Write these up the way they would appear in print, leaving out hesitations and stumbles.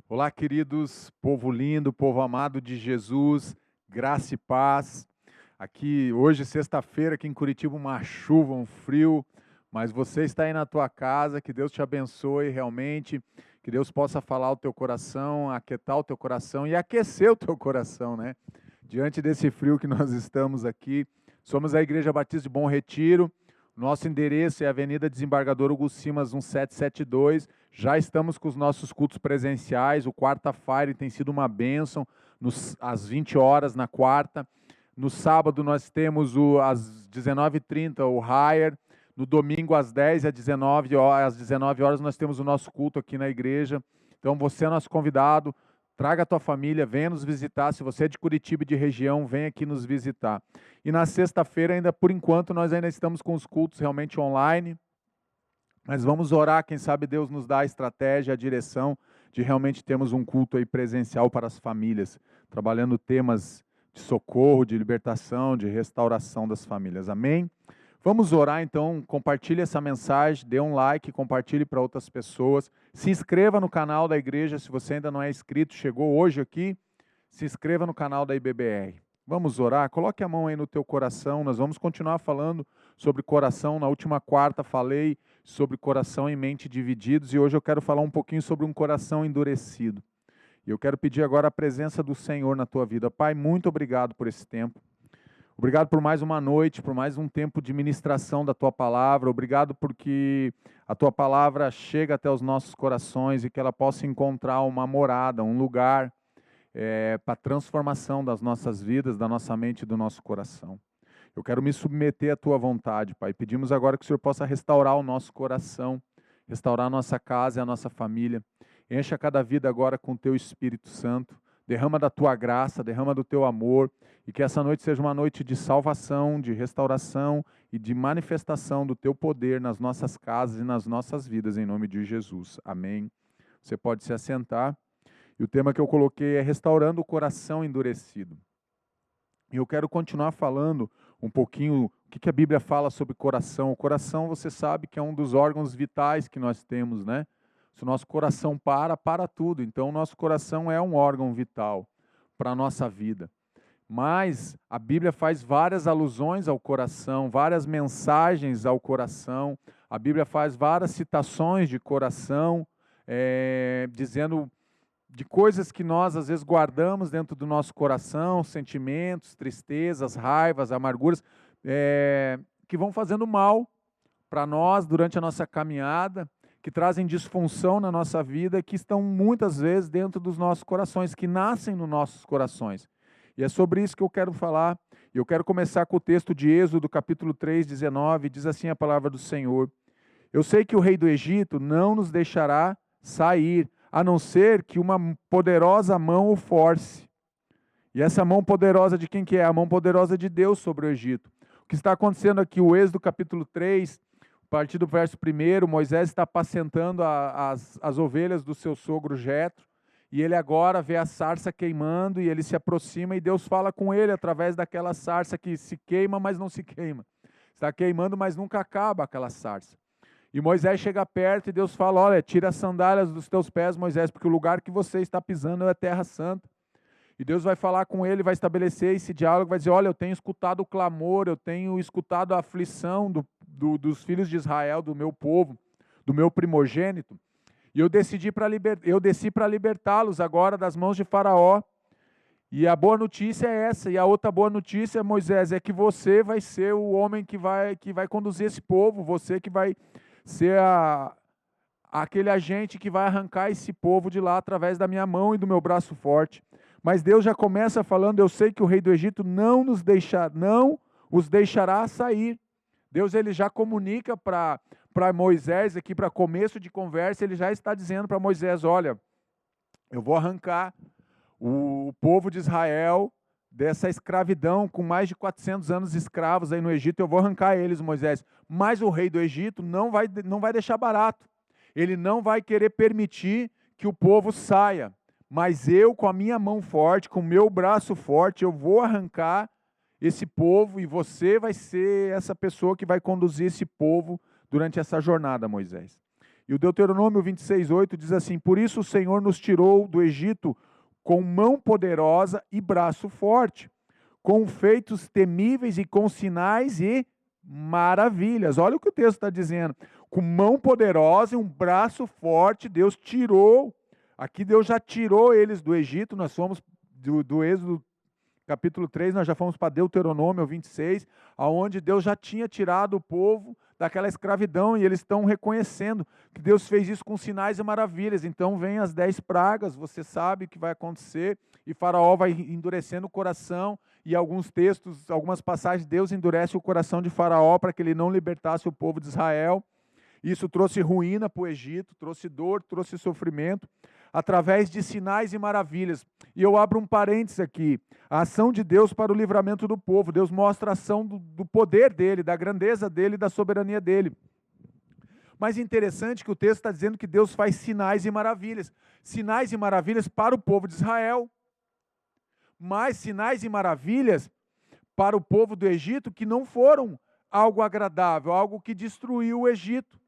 Olá, queridos, povo lindo, povo amado de Jesus, graça e paz. Aqui, hoje, sexta-feira, aqui em Curitiba, uma chuva, um frio, mas você está aí na tua casa, que Deus te abençoe realmente, que Deus possa falar o teu coração, aquietar o teu coração e aquecer o teu coração, né? Diante desse frio que nós estamos aqui, somos a Igreja Batista de Bom Retiro, nosso endereço é a Avenida Desembargador Hugo Simas 1772. Já estamos com os nossos cultos presenciais. O quarta-feira tem sido uma bênção, às 20 horas na quarta. No sábado nós temos às 19h30 o Higher. No domingo às 10 às 19 horas nós temos o nosso culto aqui na igreja. Então você é nosso convidado. Traga a tua família, venha nos visitar. Se você é de Curitiba e de região, vem aqui nos visitar. E na sexta-feira, ainda por enquanto, nós ainda estamos com os cultos realmente online, mas vamos orar, quem sabe Deus nos dá a estratégia, a direção de realmente termos um culto aí presencial para as famílias, trabalhando temas de socorro, de libertação, de restauração das famílias. Amém? Vamos orar então, compartilhe essa mensagem, dê um like, compartilhe para outras pessoas. Se inscreva no canal da igreja, se você ainda não é inscrito, chegou hoje aqui, se inscreva no canal da IBBR. Vamos orar? Coloque a mão aí no teu coração, nós vamos continuar falando sobre coração. Na última quarta falei sobre coração e mente divididos e hoje eu quero falar um pouquinho sobre um coração endurecido. E eu quero pedir agora a presença do Senhor na tua vida. Pai, muito obrigado por esse tempo. Obrigado por mais uma noite, por mais um tempo de ministração da Tua Palavra. Obrigado porque a Tua Palavra chega até os nossos corações e que ela possa encontrar uma morada, um lugar para a transformação das nossas vidas, da nossa mente e do nosso coração. Eu quero me submeter à Tua vontade, Pai. Pedimos agora que o Senhor possa restaurar o nosso coração, restaurar a nossa casa e a nossa família. Encha cada vida agora com o Teu Espírito Santo. Derrama da Tua graça, derrama do Teu amor, e que essa noite seja uma noite de salvação, de restauração e de manifestação do Teu poder nas nossas casas e nas nossas vidas, em nome de Jesus. Amém. Você pode se assentar. E o tema que eu coloquei é restaurando o coração endurecido. E eu quero continuar falando um pouquinho o que a Bíblia fala sobre coração. O coração, você sabe que é um dos órgãos vitais que nós temos, né? Se o nosso coração para tudo. Então, o nosso coração é um órgão vital para a nossa vida. Mas a Bíblia faz várias alusões ao coração, várias mensagens ao coração. A Bíblia faz várias citações de coração, dizendo de coisas que nós às vezes guardamos dentro do nosso coração, sentimentos, tristezas, raivas, amarguras, que vão fazendo mal para nós durante a nossa caminhada, que trazem disfunção na nossa vida, que estão muitas vezes dentro dos nossos corações, que nascem nos nossos corações. E é sobre isso que eu quero falar. Eu quero começar com o texto de Êxodo, capítulo 3, 19, diz assim a palavra do Senhor: Eu sei que o rei do Egito não nos deixará sair, a não ser que uma poderosa mão o force. E essa mão poderosa de quem que é? A mão poderosa de Deus sobre o Egito. O que está acontecendo aqui, o Êxodo capítulo 3, a partir do verso 1, Moisés está apacentando as ovelhas do seu sogro Jetro, e ele agora vê a sarça queimando, e ele se aproxima, e Deus fala com ele através daquela sarça que se queima, mas não se queima. Está queimando, mas nunca acaba aquela sarça. E Moisés chega perto e Deus fala: olha, tira as sandálias dos teus pés, Moisés, porque o lugar que você está pisando é terra santa. E Deus vai falar com ele, vai estabelecer esse diálogo, vai dizer: olha, eu tenho escutado o clamor, eu tenho escutado a aflição dos filhos de Israel, do meu povo, do meu primogênito, e eu desci para libertá-los agora das mãos de Faraó. E a boa notícia é essa, e a outra boa notícia, Moisés, é que você vai ser o homem que vai conduzir esse povo, você que vai ser aquele agente que vai arrancar esse povo de lá através da minha mão e do meu braço forte. Mas Deus já começa falando: eu sei que o rei do Egito não os deixará sair. Deus ele já comunica para Moisés, aqui para começo de conversa, ele já está dizendo para Moisés: olha, eu vou arrancar o povo de Israel dessa escravidão, com mais de 400 anos escravos aí no Egito, eu vou arrancar eles, Moisés. Mas o rei do Egito não vai deixar barato. Ele não vai querer permitir que o povo saia. Mas eu, com a minha mão forte, com o meu braço forte, eu vou arrancar esse povo, e você vai ser essa pessoa que vai conduzir esse povo durante essa jornada, Moisés. E o Deuteronômio 26:8 diz assim: por isso o Senhor nos tirou do Egito com mão poderosa e braço forte, com feitos temíveis e com sinais e maravilhas. Olha o que o texto está dizendo. Com mão poderosa e um braço forte, Deus tirou. Aqui Deus já tirou eles do Egito. Nós fomos do Êxodo capítulo 3, nós já fomos para Deuteronômio 26, aonde Deus já tinha tirado o povo daquela escravidão, e eles estão reconhecendo que Deus fez isso com sinais e maravilhas. Então vem as 10 pragas, você sabe o que vai acontecer, e Faraó vai endurecendo o coração, e alguns textos, algumas passagens, Deus endurece o coração de Faraó para que ele não libertasse o povo de Israel. Isso trouxe ruína para o Egito, trouxe dor, trouxe sofrimento, através de sinais e maravilhas. E eu abro um parênteses aqui, a ação de Deus para o livramento do povo. Deus mostra a ação do poder dele, da grandeza dele, da soberania dele. Mas interessante que o texto está dizendo que Deus faz sinais e maravilhas para o povo de Israel, mas sinais e maravilhas para o povo do Egito que não foram algo agradável, algo que destruiu o Egito.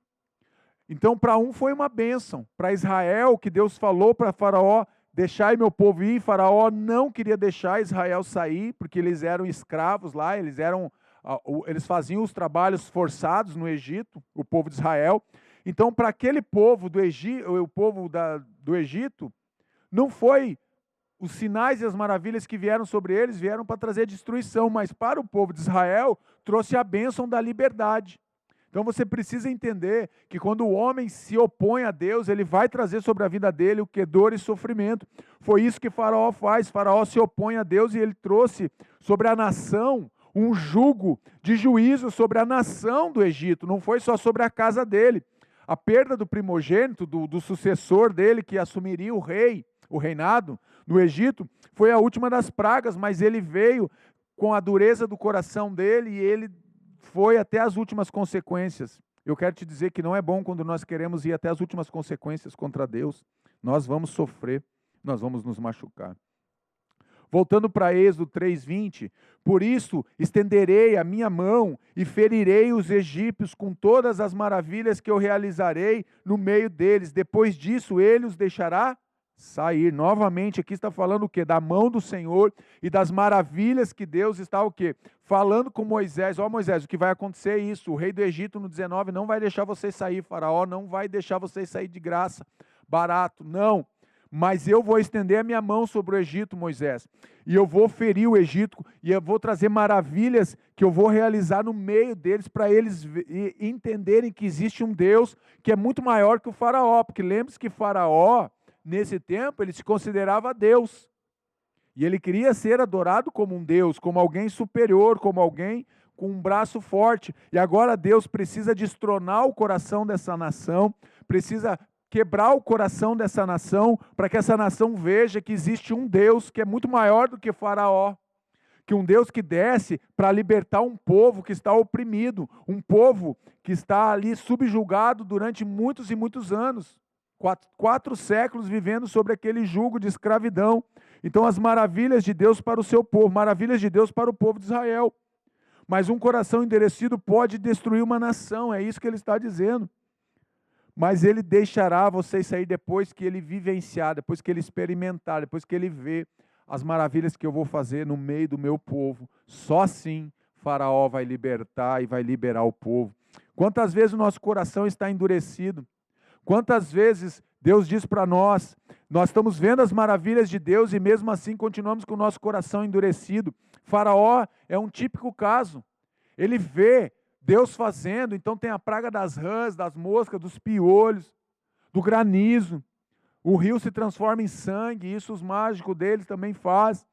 Então, para um foi uma bênção. Para Israel, que Deus falou para Faraó, deixai meu povo ir. Faraó não queria deixar Israel sair, porque eles eram escravos lá, eles faziam os trabalhos forçados no Egito, o povo de Israel. Então, para aquele povo do Egito, não foi os sinais e as maravilhas que vieram sobre eles, vieram para trazer destruição, mas para o povo de Israel, trouxe a bênção da liberdade. Então você precisa entender que quando o homem se opõe a Deus, ele vai trazer sobre a vida dele o que? Dor e sofrimento. Foi isso que Faraó faz. Faraó se opõe a Deus e ele trouxe sobre a nação um jugo de juízo sobre a nação do Egito. Não foi só sobre a casa dele. A perda do primogênito, do sucessor dele, que assumiria o reinado no Egito, foi a última das pragas, mas ele veio com a dureza do coração dele e ele foi até as últimas consequências. Eu quero te dizer que não é bom quando nós queremos ir até as últimas consequências contra Deus. Nós vamos sofrer, nós vamos nos machucar. Voltando para Êxodo 3:20, por isso estenderei a minha mão e ferirei os egípcios com todas as maravilhas que eu realizarei no meio deles. Depois disso ele os deixará sair. Novamente, aqui está falando o quê? Da mão do Senhor e das maravilhas que Deus está o quê? Falando com Moisés. Ó Moisés, o que vai acontecer é isso. O rei do Egito no 19 não vai deixar vocês sair. Faraó não vai deixar vocês sair de graça, barato. Não. Mas eu vou estender a minha mão sobre o Egito, Moisés. E eu vou ferir o Egito e eu vou trazer maravilhas que eu vou realizar no meio deles para eles entenderem que existe um Deus que é muito maior que o Faraó. Porque lembre-se que Faraó, nesse tempo, ele se considerava Deus. E ele queria ser adorado como um Deus, como alguém superior, como alguém com um braço forte. E agora Deus precisa destronar o coração dessa nação, precisa quebrar o coração dessa nação, para que essa nação veja que existe um Deus que é muito maior do que Faraó. Que um Deus que desce para libertar um povo que está oprimido, um povo que está ali subjugado durante muitos e muitos anos. 4 séculos vivendo sobre aquele jugo de escravidão. Então as maravilhas de Deus para o seu povo, maravilhas de Deus para o povo de Israel. Mas um coração endurecido pode destruir uma nação, é isso que ele está dizendo. Mas ele deixará vocês sair depois que ele vivenciar, depois que ele experimentar, depois que ele ver as maravilhas que eu vou fazer no meio do meu povo. Só assim Faraó vai libertar e vai liberar o povo. Quantas vezes o nosso coração está endurecido? Quantas vezes Deus diz para nós estamos vendo as maravilhas de Deus e mesmo assim continuamos com o nosso coração endurecido. Faraó é um típico caso. Ele vê Deus fazendo, então tem a praga das rãs, das moscas, dos piolhos, do granizo. O rio se transforma em sangue, isso os mágicos deles também fazem.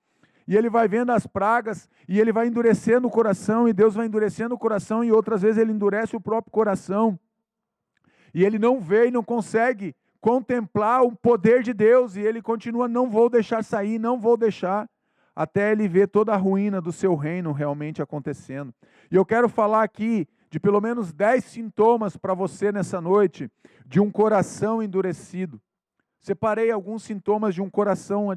E ele vai vendo as pragas e ele vai endurecendo o coração e Deus vai endurecendo o coração e outras vezes ele endurece o próprio coração. E ele não vê e não consegue contemplar o poder de Deus. E ele continua, não vou deixar sair, não vou deixar. Até ele ver toda a ruína do seu reino realmente acontecendo. E eu quero falar aqui de pelo menos 10 sintomas para você nessa noite de um coração endurecido. Separei alguns sintomas de um coração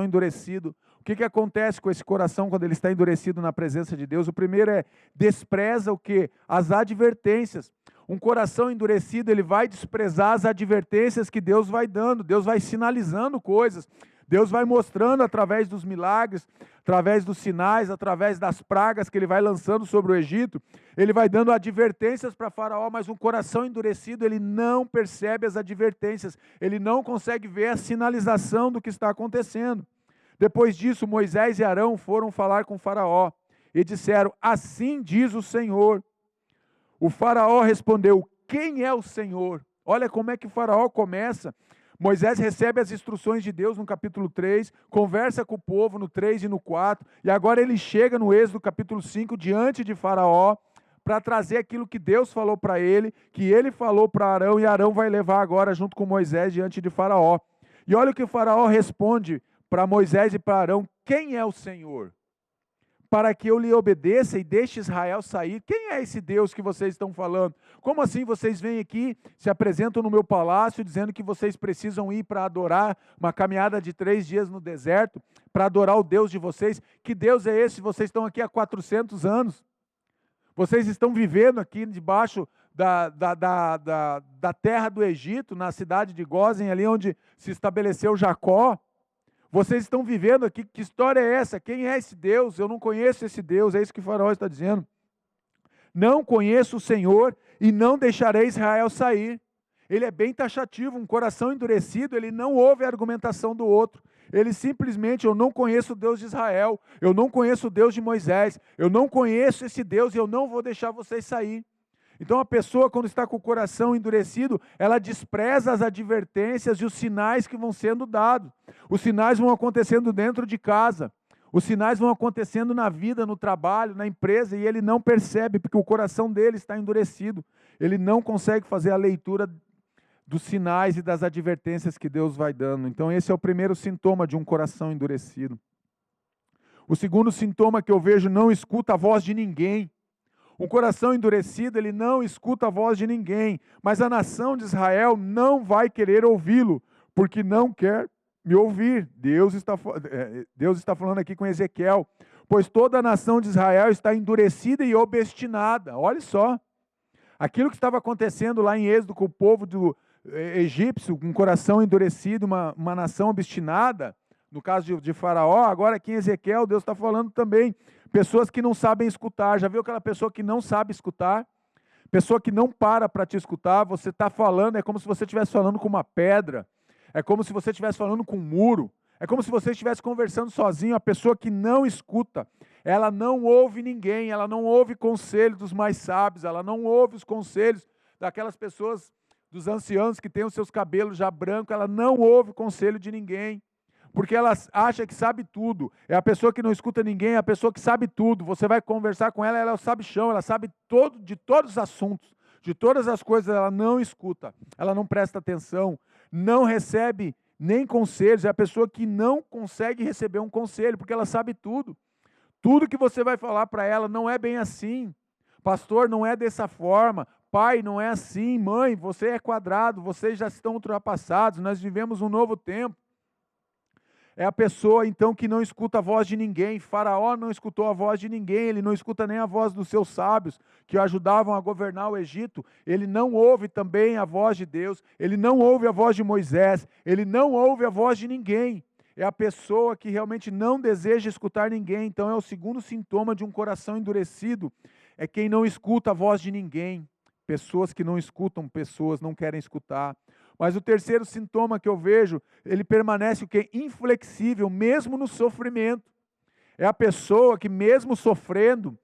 endurecido. O que acontece com esse coração quando ele está endurecido na presença de Deus? O primeiro é, despreza o quê? As advertências. Um coração endurecido, ele vai desprezar as advertências que Deus vai dando. Deus vai sinalizando coisas. Deus vai mostrando através dos milagres, através dos sinais, através das pragas que ele vai lançando sobre o Egito. Ele vai dando advertências para Faraó, mas um coração endurecido, ele não percebe as advertências. Ele não consegue ver a sinalização do que está acontecendo. Depois disso, Moisés e Arão foram falar com Faraó e disseram, assim diz o Senhor. O Faraó respondeu, quem é o Senhor? Olha como é que o Faraó começa. Moisés recebe as instruções de Deus no capítulo 3, conversa com o povo no 3 e no 4, e agora ele chega no Êxodo capítulo 5, diante de Faraó, para trazer aquilo que Deus falou para ele, que ele falou para Arão, e Arão vai levar agora junto com Moisés diante de Faraó. E olha o que o Faraó responde para Moisés e para Arão, quem é o Senhor? Para que eu lhe obedeça e deixe Israel sair. Quem é esse Deus que vocês estão falando? Como assim vocês vêm aqui, se apresentam no meu palácio, dizendo que vocês precisam ir para adorar, uma caminhada de 3 dias no deserto, para adorar o Deus de vocês? Que Deus é esse? Vocês estão aqui há 400 anos. Vocês estão vivendo aqui debaixo da terra do Egito, na cidade de Gósen, ali onde se estabeleceu Jacó. Vocês estão vivendo aqui, que história é essa? Quem é esse Deus? Eu não conheço esse Deus, é isso que o Faraó está dizendo. Não conheço o Senhor e não deixarei Israel sair. Ele é bem taxativo, um coração endurecido, ele não ouve a argumentação do outro. Ele simplesmente, eu não conheço o Deus de Israel, eu não conheço o Deus de Moisés, eu não conheço esse Deus e eu não vou deixar vocês sair. Então a pessoa, quando está com o coração endurecido, ela despreza as advertências e os sinais que vão sendo dados. Os sinais vão acontecendo dentro de casa. Os sinais vão acontecendo na vida, no trabalho, na empresa, e ele não percebe, porque o coração dele está endurecido. Ele não consegue fazer a leitura dos sinais e das advertências que Deus vai dando. Então esse é o primeiro sintoma de um coração endurecido. O segundo sintoma que eu vejo, não escuta a voz de ninguém. Um coração endurecido, ele não escuta a voz de ninguém, mas a nação de Israel não vai querer ouvi-lo, porque não quer me ouvir. Deus está falando aqui com Ezequiel, pois toda a nação de Israel está endurecida e obstinada. Olha só, aquilo que estava acontecendo lá em Êxodo com o povo do egípcio, com um coração endurecido, uma nação obstinada, no caso de Faraó, agora aqui em Ezequiel, Deus está falando também, pessoas que não sabem escutar. Já viu aquela pessoa que não sabe escutar? Pessoa que não para te escutar, você está falando, é como se você estivesse falando com uma pedra, é como se você estivesse falando com um muro, é como se você estivesse conversando sozinho. A pessoa que não escuta, ela não ouve ninguém, ela não ouve conselho dos mais sábios, ela não ouve os conselhos daquelas pessoas, dos anciãos que têm os seus cabelos já brancos, ela não ouve conselho de ninguém. Porque ela acha que sabe tudo. É a pessoa que não escuta ninguém, é a pessoa que sabe tudo. Você vai conversar com ela, ela é o sabichão, ela sabe de todos os assuntos, de todas as coisas, ela não escuta, ela não presta atenção, não recebe nem conselhos. É a pessoa que não consegue receber um conselho, porque ela sabe tudo. Tudo que você vai falar para ela não é bem assim. Pastor, não é dessa forma. Pai, não é assim. Mãe, você é quadrado, vocês já estão ultrapassados, nós vivemos um novo tempo. É a pessoa, então, que não escuta a voz de ninguém. Faraó não escutou a voz de ninguém, ele não escuta nem a voz dos seus sábios, que o ajudavam a governar o Egito. Ele não ouve também a voz de Deus, ele não ouve a voz de Moisés, ele não ouve a voz de ninguém. É a pessoa que realmente não deseja escutar ninguém. Então é o segundo sintoma de um coração endurecido, é quem não escuta a voz de ninguém. Pessoas que não escutam, pessoas não querem escutar. Mas o terceiro sintoma que eu vejo, ele permanece o quê? Inflexível, mesmo no sofrimento. É a pessoa que mesmo sofrendo,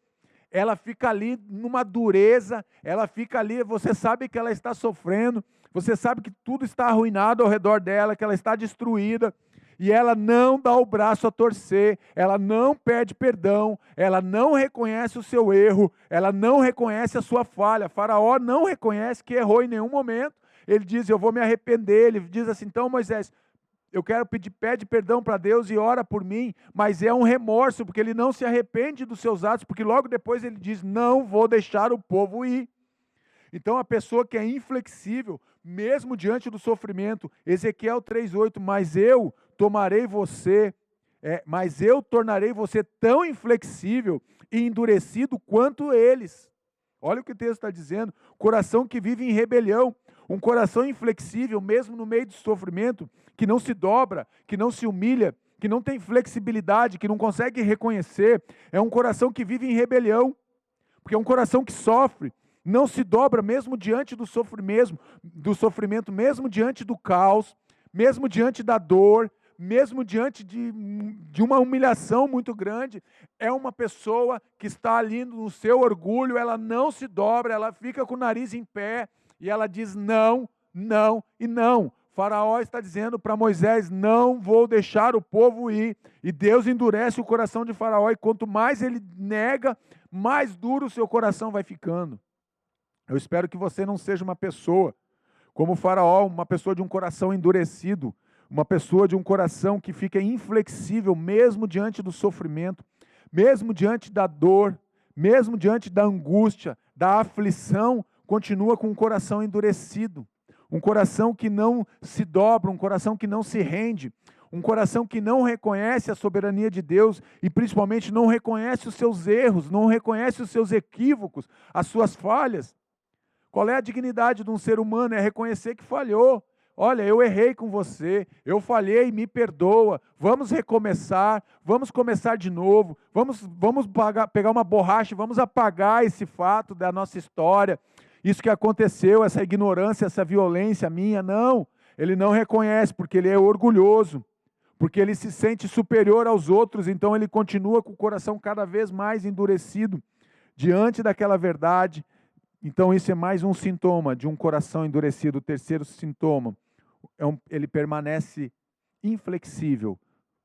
ela fica ali numa dureza, ela fica ali, você sabe que ela está sofrendo, você sabe que tudo está arruinado ao redor dela, que ela está destruída, e ela não dá o braço a torcer, ela não pede perdão, ela não reconhece o seu erro, ela não reconhece a sua falha. Faraó não reconhece que errou em nenhum momento. Ele diz, eu vou me arrepender. Ele diz assim, então Moisés, eu quero pede perdão para Deus e ora por mim, mas é um remorso, porque ele não se arrepende dos seus atos, porque logo depois ele diz, não vou deixar o povo ir. Então, a pessoa que é inflexível, mesmo diante do sofrimento, Ezequiel 3,8, mas eu tornarei você tão inflexível e endurecido quanto eles. Olha o que o texto está dizendo, coração que vive em rebelião, um coração inflexível, mesmo no meio do sofrimento, que não se dobra, que não se humilha, que não tem flexibilidade, que não consegue reconhecer, é um coração que vive em rebelião, porque é um coração que sofre, não se dobra mesmo diante do sofrimento, mesmo diante do caos, mesmo diante da dor, mesmo diante de uma humilhação muito grande, é uma pessoa que está ali no seu orgulho, ela não se dobra, ela fica com o nariz em pé, e ela diz não, não e não. Faraó está dizendo para Moisés, não vou deixar o povo ir, e Deus endurece o coração de Faraó, e quanto mais ele nega, mais duro o seu coração vai ficando. Eu espero que você não seja uma pessoa como o Faraó, uma pessoa de um coração endurecido, uma pessoa de um coração que fica inflexível mesmo diante do sofrimento, mesmo diante da dor, mesmo diante da angústia, da aflição, continua com um coração endurecido, um coração que não se dobra, um coração que não se rende, um coração que não reconhece a soberania de Deus e principalmente não reconhece os seus erros, não reconhece os seus equívocos, as suas falhas. Qual é a dignidade de um ser humano? É reconhecer que falhou. Olha, eu errei com você, eu falhei, me perdoa, vamos recomeçar, vamos começar de novo, vamos pegar uma borracha, vamos apagar esse fato da nossa história, isso que aconteceu, essa ignorância, essa violência minha. Não, ele não reconhece, porque ele é orgulhoso, porque ele se sente superior aos outros, então ele continua com o coração cada vez mais endurecido diante daquela verdade. Então isso é mais um sintoma de um coração endurecido. O terceiro sintoma, ele permanece inflexível,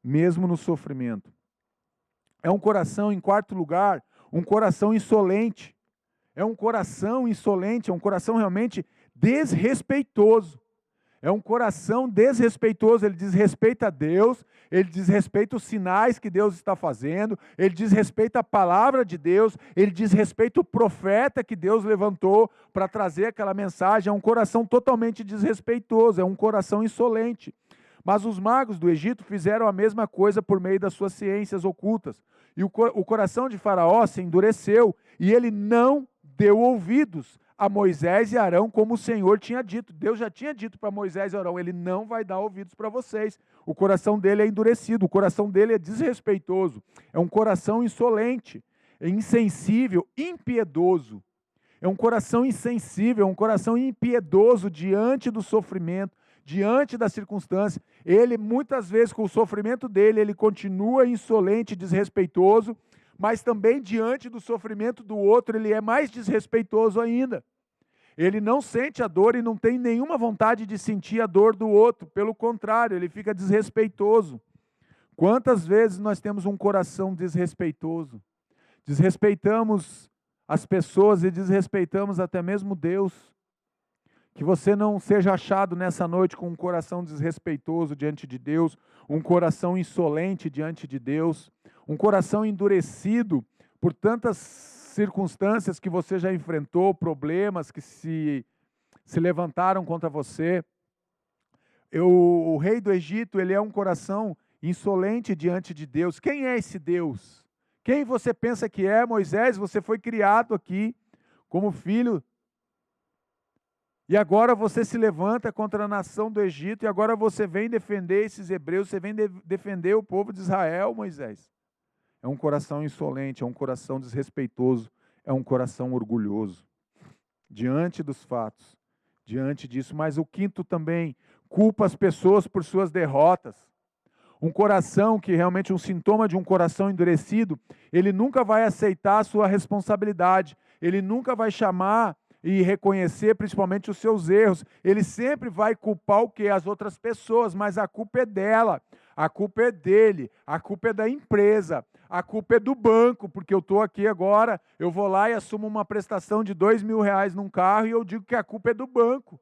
mesmo no sofrimento. É um coração, em quarto lugar, um coração insolente. É um coração insolente, é um coração realmente desrespeitoso. É um coração desrespeitoso, ele desrespeita a Deus, ele desrespeita os sinais que Deus está fazendo, ele desrespeita a palavra de Deus, ele desrespeita o profeta que Deus levantou para trazer aquela mensagem. É um coração totalmente desrespeitoso, é um coração insolente. Mas os magos do Egito fizeram a mesma coisa por meio das suas ciências ocultas. E o coração de Faraó se endureceu e ele não deu ouvidos a Moisés e Arão, como o Senhor tinha dito. Deus já tinha dito para Moisés e Arão, ele não vai dar ouvidos para vocês. O coração dele é endurecido, o coração dele é desrespeitoso, é um coração insolente, é insensível, impiedoso. É um coração insensível, é um coração impiedoso diante do sofrimento, diante da circunstância. Ele, muitas vezes, com o sofrimento dele, ele continua insolente, desrespeitoso, mas também diante do sofrimento do outro, ele é mais desrespeitoso ainda. Ele não sente a dor e não tem nenhuma vontade de sentir a dor do outro, pelo contrário, ele fica desrespeitoso. Quantas vezes nós temos um coração desrespeitoso? Desrespeitamos as pessoas e desrespeitamos até mesmo Deus. Que você não seja achado nessa noite com um coração desrespeitoso diante de Deus, um coração insolente diante de Deus, um coração endurecido por tantas circunstâncias que você já enfrentou, problemas que se levantaram contra você. O rei do Egito, ele é um coração insolente diante de Deus. Quem é esse Deus? Quem você pensa que é? Moisés, você foi criado aqui como filho. E agora você se levanta contra a nação do Egito, e agora você vem defender esses hebreus, você vem defender o povo de Israel, Moisés. É um coração insolente, é um coração desrespeitoso, é um coração orgulhoso. Diante dos fatos, diante disso. Mas o quinto também, culpa as pessoas por suas derrotas. Um coração que realmente é um sintoma de um coração endurecido, ele nunca vai aceitar a sua responsabilidade, ele nunca vai chamar e reconhecer principalmente os seus erros. Ele sempre vai culpar o quê? As outras pessoas, mas a culpa é dela, a culpa é dele, a culpa é da empresa, a culpa é do banco, porque eu estou aqui agora, eu vou lá e assumo uma prestação de R$2.000 num carro e eu digo que a culpa é do banco,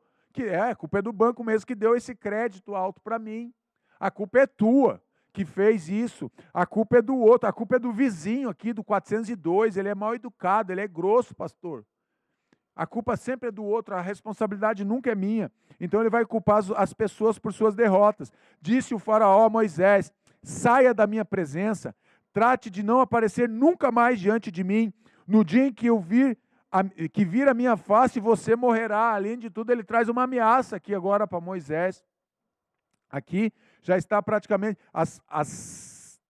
a culpa é do banco mesmo que deu esse crédito alto para mim. A culpa é tua que fez isso, a culpa é do outro, a culpa é do vizinho aqui do 402, ele é mal educado, ele é grosso, pastor. A culpa sempre é do outro, a responsabilidade nunca é minha. Então ele vai culpar as pessoas por suas derrotas. Disse o faraó a Moisés: saia da minha presença, trate de não aparecer nunca mais diante de mim. No dia em que eu vir a minha face, você morrerá. Além de tudo, ele traz uma ameaça aqui agora para Moisés. Aqui já está praticamente, as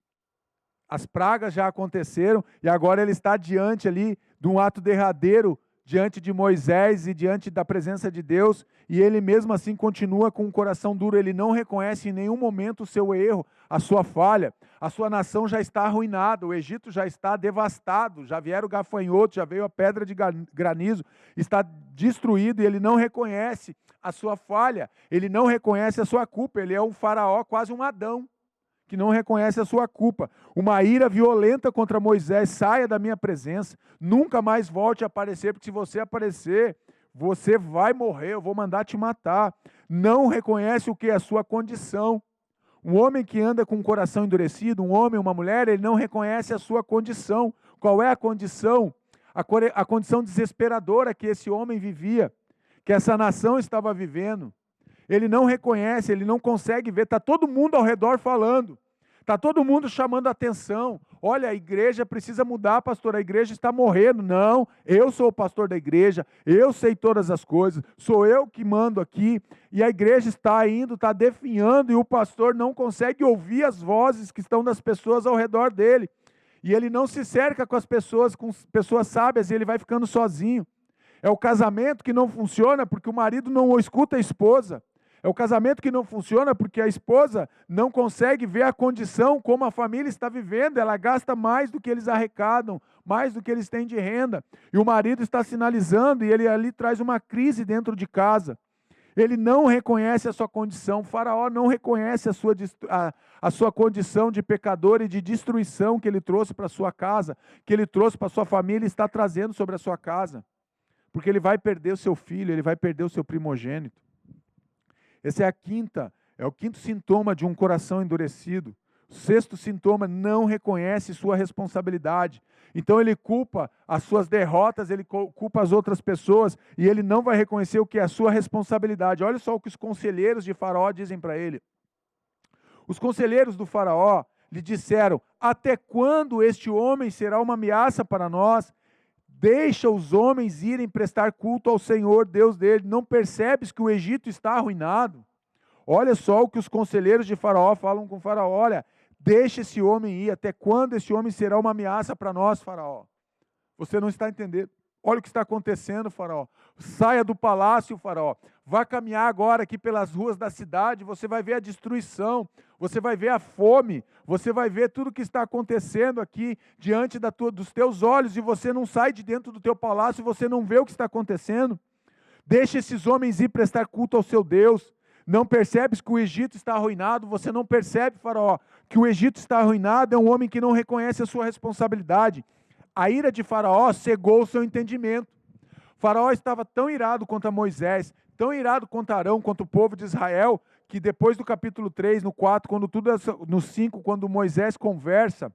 pragas já aconteceram, e agora ele está diante ali de um ato derradeiro, diante de Moisés e diante da presença de Deus, e ele mesmo assim continua com o coração duro, ele não reconhece em nenhum momento o seu erro, a sua falha. A sua nação já está arruinada, o Egito já está devastado, já vieram o gafanhoto, já veio a pedra de granizo, está destruído, e ele não reconhece a sua falha, ele não reconhece a sua culpa, ele é um faraó, quase um Adão, que não reconhece a sua culpa. Uma ira violenta contra Moisés: saia da minha presença, nunca mais volte a aparecer, porque se você aparecer, você vai morrer, eu vou mandar te matar. Não reconhece o que é a sua condição. Um homem que anda com o coração endurecido, um homem, uma mulher, ele não reconhece a sua condição. Qual é a condição? A condição desesperadora que esse homem vivia, que essa nação estava vivendo. Ele não reconhece, ele não consegue ver, está todo mundo ao redor falando, está todo mundo chamando a atenção. Olha, a igreja precisa mudar, pastor, a igreja está morrendo. Não, eu sou o pastor da igreja, eu sei todas as coisas, sou eu que mando aqui, e a igreja está indo, está definhando, e o pastor não consegue ouvir as vozes que estão das pessoas ao redor dele, e ele não se cerca com pessoas sábias, e ele vai ficando sozinho. É o casamento que não funciona porque o marido não escuta a esposa. É o casamento que não funciona porque a esposa não consegue ver a condição como a família está vivendo. Ela gasta mais do que eles arrecadam, mais do que eles têm de renda. E o marido está sinalizando, e ele ali traz uma crise dentro de casa. Ele não reconhece a sua condição. O faraó não reconhece a sua condição de pecador e de destruição que ele trouxe para a sua casa, que ele trouxe para a sua família e está trazendo sobre a sua casa. Porque ele vai perder o seu filho, ele vai perder o seu primogênito. Esse é o quinto sintoma de um coração endurecido. O sexto sintoma: não reconhece sua responsabilidade. Então ele culpa as suas derrotas, ele culpa as outras pessoas, e ele não vai reconhecer o que é a sua responsabilidade. Olha só o que os conselheiros de Faraó dizem para ele. Os conselheiros do Faraó lhe disseram: até quando este homem será uma ameaça para nós? Deixa os homens irem prestar culto ao Senhor, Deus dele. Não percebes que o Egito está arruinado? Olha só o que os conselheiros de Faraó falam com Faraó: olha, deixa esse homem ir. Até quando esse homem será uma ameaça para nós, Faraó? Você não está entendendo. Olha o que está acontecendo, Faraó. Saia do palácio, Faraó. Vá caminhar agora aqui pelas ruas da cidade. Você vai ver a destruição. Você vai ver a fome. Você vai ver tudo o que está acontecendo aqui diante dos teus olhos. E você não sai de dentro do teu palácio. Você não vê o que está acontecendo. Deixa esses homens ir prestar culto ao seu Deus. Não percebes que o Egito está arruinado? Você não percebe, Faraó, que o Egito está arruinado? É um homem que não reconhece a sua responsabilidade. A ira de Faraó cegou o seu entendimento. Faraó estava tão irado contra Moisés, tão irado contra Arão, contra o povo de Israel, que depois do capítulo 3, no 4, no 5, quando Moisés conversa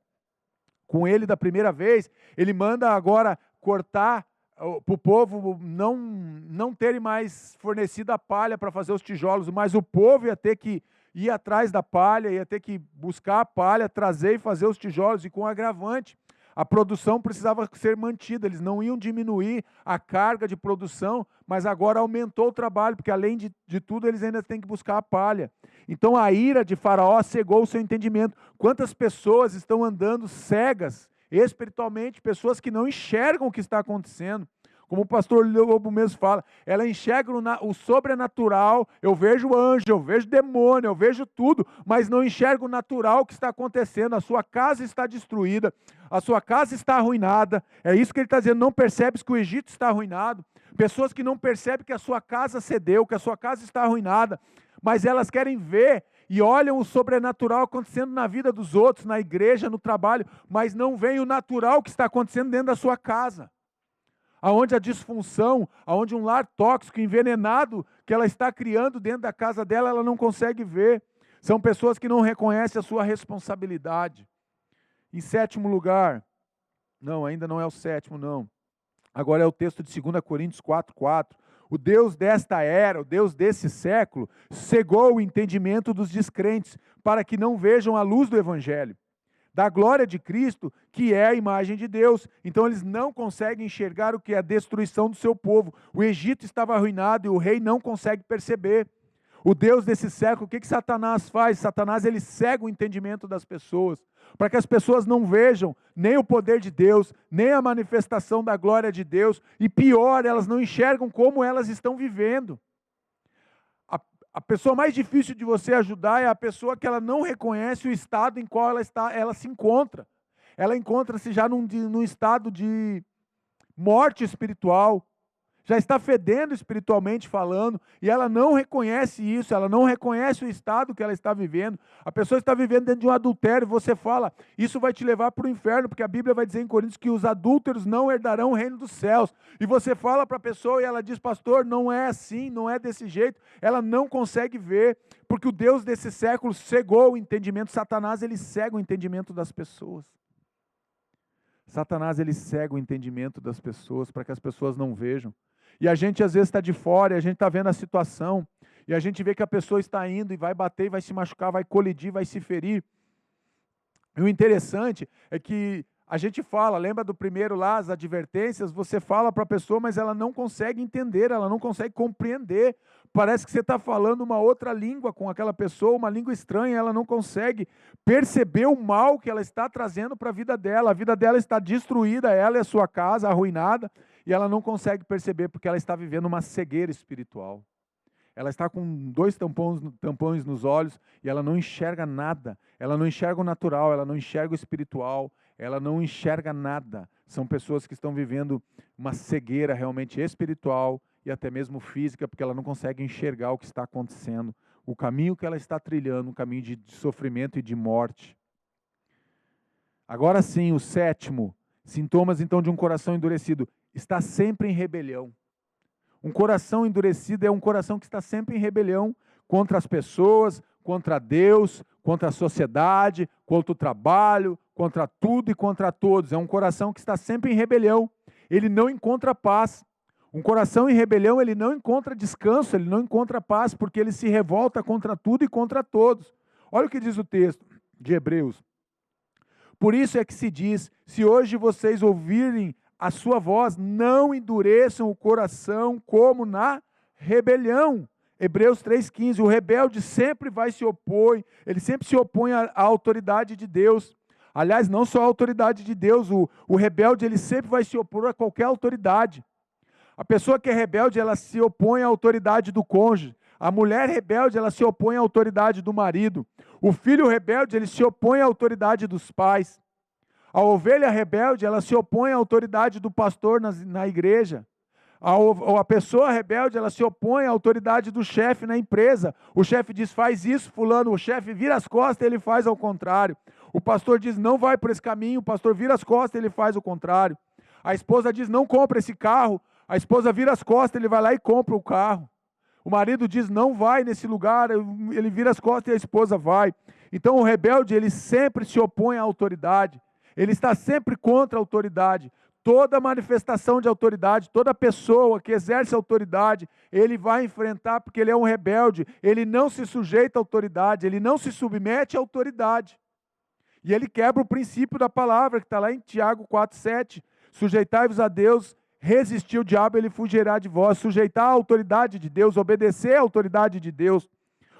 com ele da primeira vez, ele manda agora cortar para o povo não terem mais fornecido a palha para fazer os tijolos, mas o povo ia ter que ir atrás da palha, ia ter que buscar a palha, trazer e fazer os tijolos, e com agravante. A produção precisava ser mantida, eles não iam diminuir a carga de produção, mas agora aumentou o trabalho, porque além de tudo eles ainda têm que buscar a palha. Então a ira de Faraó cegou o seu entendimento. Quantas pessoas estão andando cegas espiritualmente, pessoas que não enxergam o que está acontecendo? Como o pastor Lobo mesmo fala, ela enxerga o sobrenatural, eu vejo anjo, eu vejo demônio, eu vejo tudo, mas não enxerga o natural que está acontecendo. A sua casa está destruída, a sua casa está arruinada. É isso que ele está dizendo: não percebes que o Egito está arruinado? Pessoas que não percebem que a sua casa cedeu, que a sua casa está arruinada, mas elas querem ver e olham o sobrenatural acontecendo na vida dos outros, na igreja, no trabalho, mas não veem o natural que está acontecendo dentro da sua casa. Aonde a disfunção, aonde um lar tóxico, envenenado, que ela está criando dentro da casa dela, ela não consegue ver. São pessoas que não reconhecem a sua responsabilidade. Em sétimo lugar, não, ainda não é o sétimo, não. Agora é o texto de 2 Coríntios 4:4. O Deus desta era, o Deus desse século, cegou o entendimento dos descrentes, para que não vejam a luz do Evangelho, da glória de Cristo, que é a imagem de Deus. Então eles não conseguem enxergar o que é a destruição do seu povo. O Egito estava arruinado e o rei não consegue perceber. O Deus desse século, o que Satanás faz? Satanás, ele cega o entendimento das pessoas, para que as pessoas não vejam nem o poder de Deus, nem a manifestação da glória de Deus, e pior, elas não enxergam como elas estão vivendo. A pessoa mais difícil de você ajudar é a pessoa que ela não reconhece o estado em qual ela se encontra. Ela encontra-se já num estado de morte espiritual, já está fedendo espiritualmente falando, e ela não reconhece isso, ela não reconhece o estado que ela está vivendo. A pessoa está vivendo dentro de um adultério, você fala, isso vai te levar para o inferno, porque a Bíblia vai dizer em Coríntios que os adúlteros não herdarão o reino dos céus. E você fala para a pessoa e ela diz, pastor, não é assim, não é desse jeito. Ela não consegue ver, porque o Deus desse século cegou o entendimento. Satanás, ele cega o entendimento das pessoas. Satanás, ele cega o entendimento das pessoas, para que as pessoas não vejam. E a gente às vezes está de fora, e a gente está vendo a situação, e a gente vê que a pessoa está indo e vai bater, vai se machucar, vai colidir, vai se ferir. E o interessante é que a gente fala, lembra do primeiro lá, as advertências, você fala para a pessoa, mas ela não consegue entender, ela não consegue compreender. Parece que você está falando uma outra língua com aquela pessoa, uma língua estranha, ela não consegue perceber o mal que ela está trazendo para a vida dela está destruída, ela e a sua casa, arruinada, e ela não consegue perceber porque ela está vivendo uma cegueira espiritual. Ela está com 2 tampões nos olhos e ela não enxerga nada. Ela não enxerga o natural, ela não enxerga o espiritual, ela não enxerga nada. São pessoas que estão vivendo uma cegueira realmente espiritual e até mesmo física, porque ela não consegue enxergar o que está acontecendo. O caminho que ela está trilhando, um caminho de sofrimento e de morte. Agora sim, o 7º, sintomas então de um coração endurecido. Está sempre em rebelião. Um coração endurecido é um coração que está sempre em rebelião contra as pessoas, contra Deus, contra a sociedade, contra o trabalho, contra tudo e contra todos. É um coração que está sempre em rebelião. Ele não encontra paz. Um coração em rebelião, ele não encontra descanso, ele não encontra paz, porque ele se revolta contra tudo e contra todos. Olha o que diz o texto de Hebreus. Por isso é que se diz, se hoje vocês ouvirem a sua voz, não endureçam o coração como na rebelião. Hebreus 3,15, o rebelde sempre vai se opor, ele sempre se opõe à autoridade de Deus. Aliás, não só à autoridade de Deus, o rebelde ele sempre vai se opor a qualquer autoridade. A pessoa que é rebelde, ela se opõe à autoridade do cônjuge. A mulher rebelde, ela se opõe à autoridade do marido. O filho rebelde, ele se opõe à autoridade dos pais. A ovelha rebelde, ela se opõe à autoridade do pastor na igreja. A pessoa rebelde, ela se opõe à autoridade do chefe na empresa. O chefe diz, faz isso, fulano. O chefe vira as costas, ele faz ao contrário. O pastor diz, não vai por esse caminho. O pastor vira as costas, ele faz o contrário. A esposa diz, não compra esse carro. A esposa vira as costas, ele vai lá e compra o carro. O marido diz, não vai nesse lugar. Ele vira as costas e a esposa vai. Então o rebelde, ele sempre se opõe à autoridade. Ele está sempre contra a autoridade. Toda manifestação de autoridade, toda pessoa que exerce autoridade, ele vai enfrentar porque ele é um rebelde. Ele não se sujeita à autoridade, ele não se submete à autoridade. E ele quebra o princípio da palavra, que está lá em Tiago 4,7. Sujeitai-vos a Deus, resistir o diabo, ele fugirá de vós. Sujeitar a autoridade de Deus, obedecer à autoridade de Deus.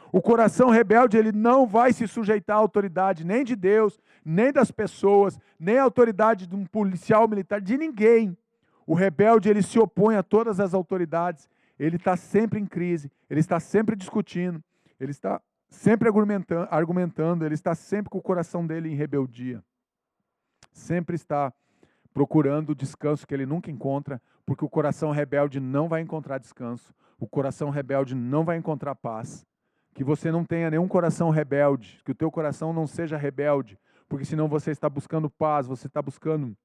O coração rebelde, ele não vai se sujeitar à autoridade nem de Deus, nem das pessoas, nem à autoridade de um policial militar, de ninguém. O rebelde, ele se opõe a todas as autoridades, ele está sempre em crise, ele está sempre discutindo, ele está sempre argumentando, ele está sempre com o coração dele em rebeldia. Sempre está procurando o descanso que ele nunca encontra, porque o coração rebelde não vai encontrar descanso, o coração rebelde não vai encontrar paz. Que você não tenha nenhum coração rebelde, que o teu coração não seja rebelde, porque senão você está buscando paz, você está buscando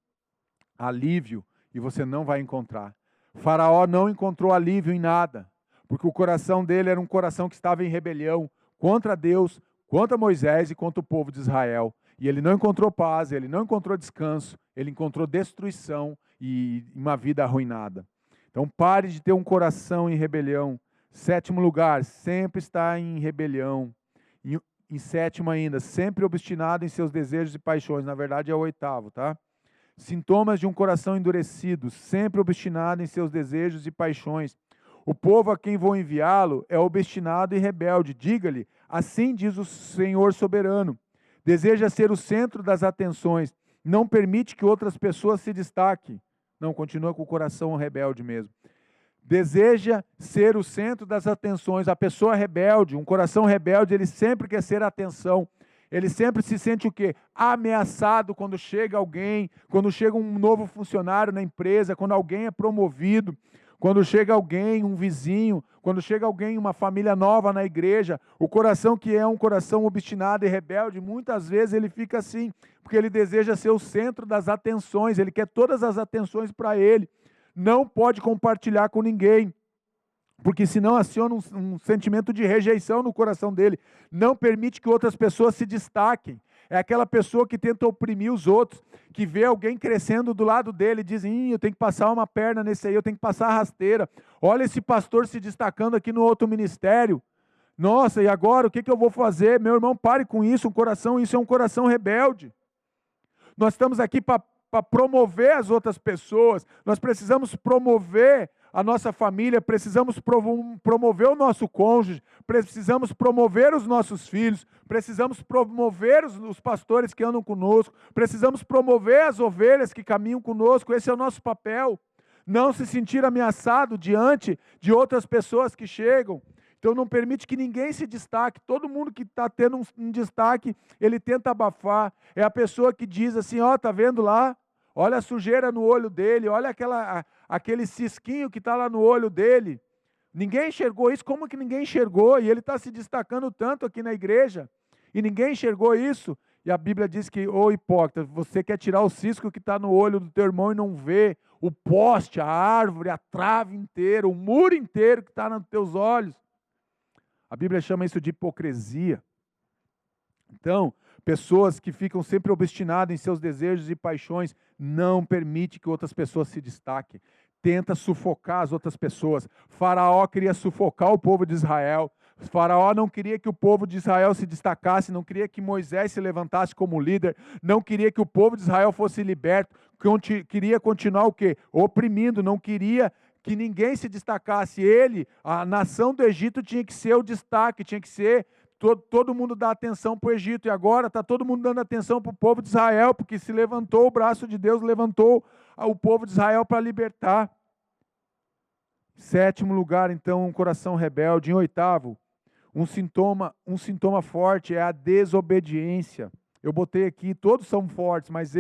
alívio e você não vai encontrar. O faraó não encontrou alívio em nada, porque o coração dele era um coração que estava em rebelião contra Deus, contra Moisés e contra o povo de Israel. E ele não encontrou paz, ele não encontrou descanso, ele encontrou destruição e uma vida arruinada. Então pare de ter um coração em rebelião. 7º lugar, sempre está em rebelião. Em 7º ainda, sempre obstinado em seus desejos e paixões. Na verdade é o 8º, tá? Sintomas de um coração endurecido, sempre obstinado em seus desejos e paixões. O povo a quem vou enviá-lo é obstinado e rebelde. Diga-lhe, assim diz o Senhor soberano. Deseja ser o centro das atenções. Não permite que outras pessoas se destaquem. Não, continua com o coração rebelde mesmo. Deseja ser o centro das atenções. A pessoa rebelde, um coração rebelde, ele sempre quer ser a atenção. Ele sempre se sente o quê? Ameaçado quando chega alguém, quando chega um novo funcionário na empresa, quando alguém é promovido, quando chega alguém, um vizinho, quando chega alguém, uma família nova na igreja. O coração que é um coração obstinado e rebelde, muitas vezes ele fica assim, porque ele deseja ser o centro das atenções, ele quer todas as atenções para ele. Não pode compartilhar com ninguém, porque senão aciona um sentimento de rejeição no coração dele. Não permite que outras pessoas se destaquem. É aquela pessoa que tenta oprimir os outros, que vê alguém crescendo do lado dele e diz, eu tenho que passar uma perna nesse aí, eu tenho que passar a rasteira. Olha esse pastor se destacando aqui no outro ministério. Nossa, e agora o que eu vou fazer? Meu irmão, pare com isso, isso é um coração rebelde. Nós estamos aqui para promover as outras pessoas, nós precisamos promover a nossa família, precisamos promover o nosso cônjuge, precisamos promover os nossos filhos, precisamos promover os pastores que andam conosco, precisamos promover as ovelhas que caminham conosco. Esse é o nosso papel. Não se sentir ameaçado diante de outras pessoas que chegam. Então não permite que ninguém se destaque. Todo mundo que está tendo um destaque, ele tenta abafar. É a pessoa que diz assim, tá vendo lá? Olha a sujeira no olho dele, olha aquele cisquinho que está lá no olho dele. Ninguém enxergou isso, como que ninguém enxergou? E ele está se destacando tanto aqui na igreja, e ninguém enxergou isso. E a Bíblia diz que, hipócrita, você quer tirar o cisco que está no olho do teu irmão e não vê o poste, a árvore, a trave inteira, o muro inteiro que está nos teus olhos. A Bíblia chama isso de hipocrisia. Então, pessoas que ficam sempre obstinadas em seus desejos e paixões, não permite que outras pessoas se destaquem. Tenta sufocar as outras pessoas. Faraó queria sufocar o povo de Israel. Faraó não queria que o povo de Israel se destacasse, não queria que Moisés se levantasse como líder, não queria que o povo de Israel fosse liberto, queria continuar o quê? Oprimindo, não queria que ninguém se destacasse. A nação do Egito tinha que ser o destaque, tinha que ser, todo mundo dá atenção para o Egito, e agora está todo mundo dando atenção para o povo de Israel, porque se levantou o braço de Deus, levantou o povo de Israel para libertar. 7º lugar, então, um coração rebelde. Em 8º, um sintoma forte é a desobediência. Eu botei aqui, todos são fortes, mas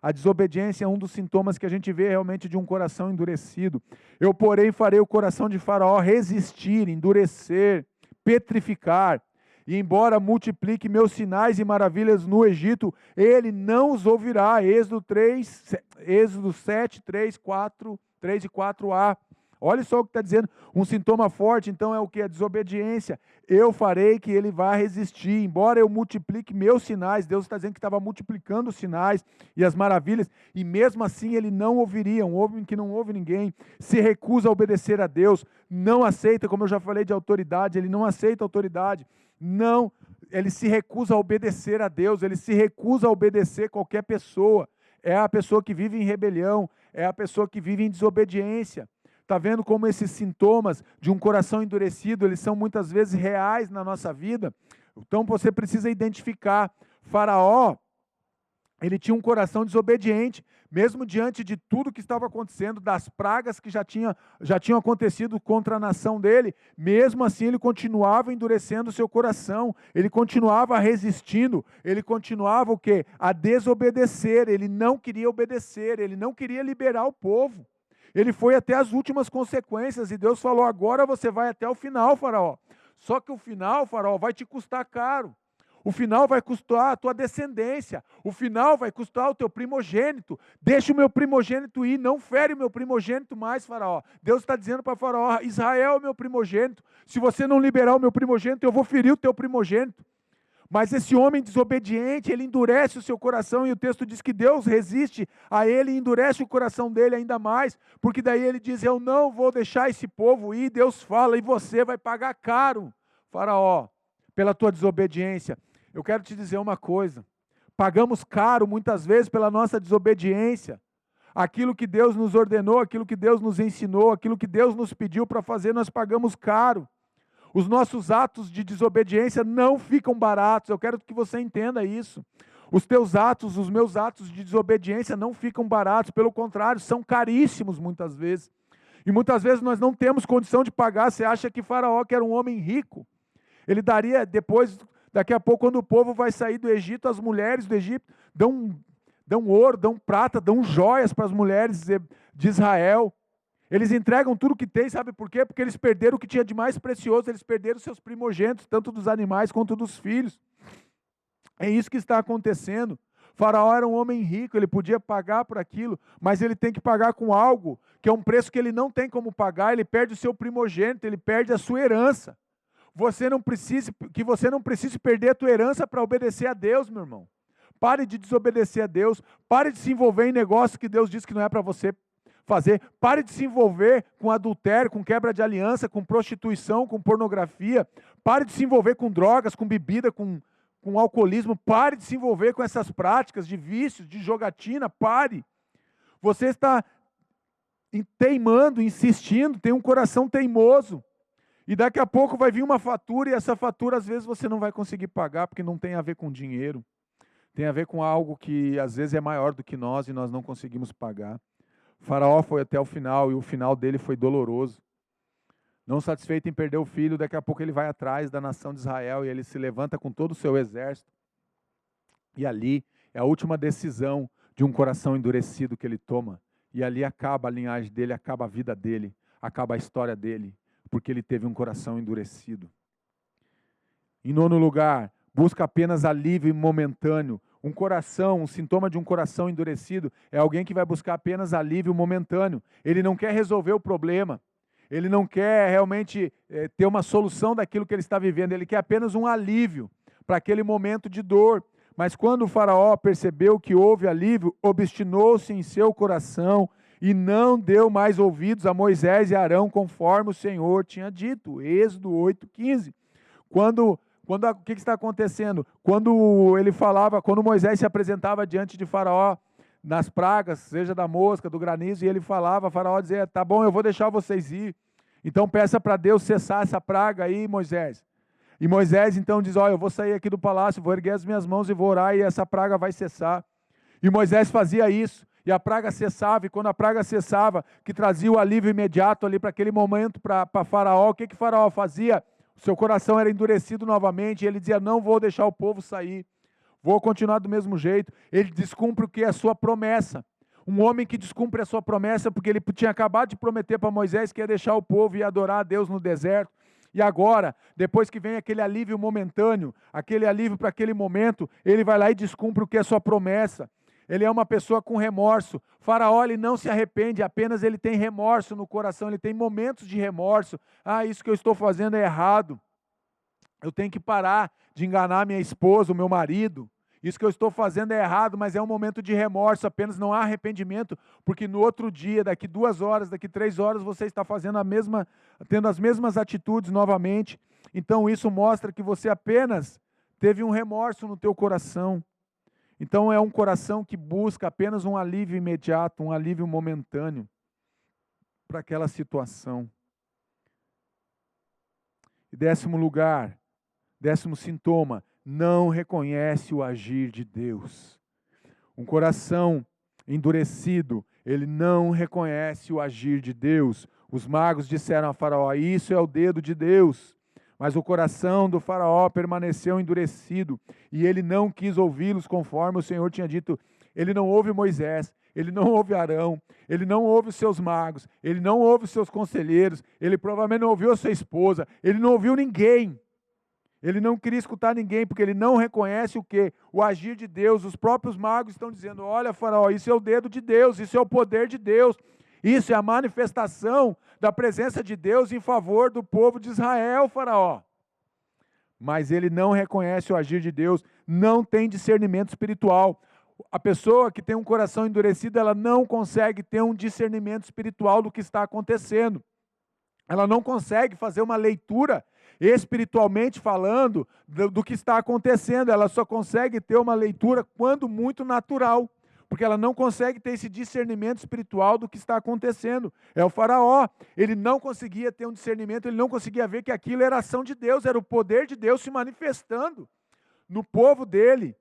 a desobediência é um dos sintomas que a gente vê realmente de um coração endurecido. Eu, porém, farei o coração de Faraó resistir, endurecer, petrificar. E embora multiplique meus sinais e maravilhas no Egito, ele não os ouvirá. Êxodo 7, 3 e 4a. Olha só o que está dizendo, um sintoma forte, então é o que? A desobediência. Eu farei que ele vá resistir, embora eu multiplique meus sinais. Deus está dizendo que estava multiplicando os sinais e as maravilhas, e mesmo assim ele não ouviria, um homem que não ouve ninguém, se recusa a obedecer a Deus, não aceita, como eu já falei de autoridade, ele não aceita autoridade, não, ele se recusa a obedecer a Deus, ele se recusa a obedecer qualquer pessoa. É a pessoa que vive em rebelião, é a pessoa que vive em desobediência. Está vendo como esses sintomas de um coração endurecido, eles são muitas vezes reais na nossa vida? Então você precisa identificar. Faraó, ele tinha um coração desobediente, mesmo diante de tudo que estava acontecendo, das pragas que já tinham acontecido contra a nação dele, mesmo assim ele continuava endurecendo o seu coração, ele continuava resistindo, ele continuava o quê? A desobedecer, ele não queria obedecer, ele não queria liberar o povo. Ele foi até as últimas consequências e Deus falou, agora você vai até o final, Faraó. Só que o final, Faraó, vai te custar caro. O final vai custar a tua descendência. O final vai custar o teu primogênito. Deixa o meu primogênito ir, não fere o meu primogênito mais, Faraó. Deus está dizendo para Faraó, Israel é o meu primogênito. Se você não liberar o meu primogênito, eu vou ferir o teu primogênito. Mas esse homem desobediente, ele endurece o seu coração, e o texto diz que Deus resiste a ele e endurece o coração dele ainda mais, porque daí ele diz: eu não vou deixar esse povo ir. Deus fala: e você vai pagar caro, Faraó, pela tua desobediência. Eu quero te dizer uma coisa: pagamos caro muitas vezes pela nossa desobediência. Aquilo que Deus nos ordenou, aquilo que Deus nos ensinou, aquilo que Deus nos pediu para fazer, nós pagamos caro. Os nossos atos de desobediência não ficam baratos. Eu quero que você entenda isso. Os teus atos, os meus atos de desobediência não ficam baratos. Pelo contrário, são caríssimos muitas vezes. E muitas vezes nós não temos condição de pagar. Você acha que Faraó, que era um homem rico, ele daria depois, daqui a pouco, quando o povo vai sair do Egito, as mulheres do Egito dão ouro, dão prata, dão joias para as mulheres de Israel. Eles entregam tudo que tem, sabe por quê? Porque eles perderam o que tinha de mais precioso, eles perderam seus primogênitos, tanto dos animais quanto dos filhos. É isso que está acontecendo. Faraó era um homem rico, ele podia pagar por aquilo, mas ele tem que pagar com algo, que é um preço que ele não tem como pagar. Ele perde o seu primogênito, ele perde a sua herança. Que você não precise perder a tua herança para obedecer a Deus, meu irmão. Pare de desobedecer a Deus, pare de se envolver em negócios que Deus diz que não é para você fazer. Pare de se envolver com adultério, com quebra de aliança, com prostituição, com pornografia. Pare de se envolver com drogas, com bebida, com alcoolismo. Pare de se envolver com essas práticas de vícios, de jogatina. Pare. Você está teimando, insistindo, tem um coração teimoso. E daqui a pouco vai vir uma fatura, e essa fatura às vezes você não vai conseguir pagar, porque não tem a ver com dinheiro. Tem a ver com algo que às vezes é maior do que nós e nós não conseguimos pagar. Faraó foi até o final, e o final dele foi doloroso. Não satisfeito em perder o filho, daqui a pouco ele vai atrás da nação de Israel, e ele se levanta com todo o seu exército. E ali é a última decisão de um coração endurecido que ele toma. E ali acaba a linhagem dele, acaba a vida dele, acaba a história dele, porque ele teve um coração endurecido. Em nono lugar, busca apenas alívio momentâneo. Um sintoma de um coração endurecido é alguém que vai buscar apenas alívio momentâneo. Ele não quer resolver o problema. Ele não quer realmente ter uma solução daquilo que ele está vivendo. Ele quer apenas um alívio para aquele momento de dor. Mas quando o Faraó percebeu que houve alívio, obstinou-se em seu coração e não deu mais ouvidos a Moisés e Arão, conforme o Senhor tinha dito. Êxodo 8:15. O que está acontecendo? Quando Moisés se apresentava diante de Faraó, nas pragas, seja da mosca, do granizo, e ele falava, Faraó dizia: tá bom, eu vou deixar vocês ir. Então peça para Deus cessar essa praga aí, Moisés. E Moisés então diz: eu vou sair aqui do palácio, vou erguer as minhas mãos e vou orar, e essa praga vai cessar. E Moisés fazia isso, e a praga cessava, e quando a praga cessava, que trazia o alívio imediato ali para aquele momento para Faraó, o que Faraó fazia? O seu coração era endurecido novamente, e ele dizia: não vou deixar o povo sair, vou continuar do mesmo jeito. Ele descumpre o que é a sua promessa. Um homem que descumpre a sua promessa, porque ele tinha acabado de prometer para Moisés que ia deixar o povo e ia adorar a Deus no deserto. E agora, depois que vem aquele alívio momentâneo, aquele alívio para aquele momento, ele vai lá e descumpre o que é a sua promessa. Ele é uma pessoa com remorso. Faraó, ele não se arrepende, apenas ele tem remorso no coração, ele tem momentos de remorso. Isso que eu estou fazendo é errado. Eu tenho que parar de enganar minha esposa, o meu marido. Isso que eu estou fazendo é errado, mas é um momento de remorso, apenas não há arrependimento, porque no outro dia, daqui 2 horas, daqui 3 horas, você está tendo as mesmas atitudes novamente. Então isso mostra que você apenas teve um remorso no teu coração. Então é um coração que busca apenas um alívio imediato, um alívio momentâneo para aquela situação. E 10º lugar, 10º sintoma, não reconhece o agir de Deus. Um coração endurecido, ele não reconhece o agir de Deus. Os magos disseram a Faraó: isso é o dedo de Deus. Mas o coração do Faraó permaneceu endurecido, e ele não quis ouvi-los conforme o Senhor tinha dito. Ele não ouve Moisés, ele não ouve Arão, ele não ouve os seus magos, ele não ouve os seus conselheiros, ele provavelmente não ouviu a sua esposa, ele não ouviu ninguém. Ele não queria escutar ninguém, porque ele não reconhece o quê? O agir de Deus. Os próprios magos estão dizendo: olha, Faraó, isso é o dedo de Deus, isso é o poder de Deus, isso é a manifestação da presença de Deus em favor do povo de Israel, Faraó. mas ele não reconhece o agir de Deus, não tem discernimento espiritual. A pessoa que tem um coração endurecido, ela não consegue ter um discernimento espiritual do que está acontecendo. Ela não consegue fazer uma leitura espiritualmente falando do que está acontecendo. Ela só consegue ter uma leitura, quando muito, natural, porque ela não consegue ter esse discernimento espiritual do que está acontecendo. É o faraó, ele não conseguia ter um discernimento, ele não conseguia ver que aquilo era ação de Deus, era o poder de Deus se manifestando no povo dele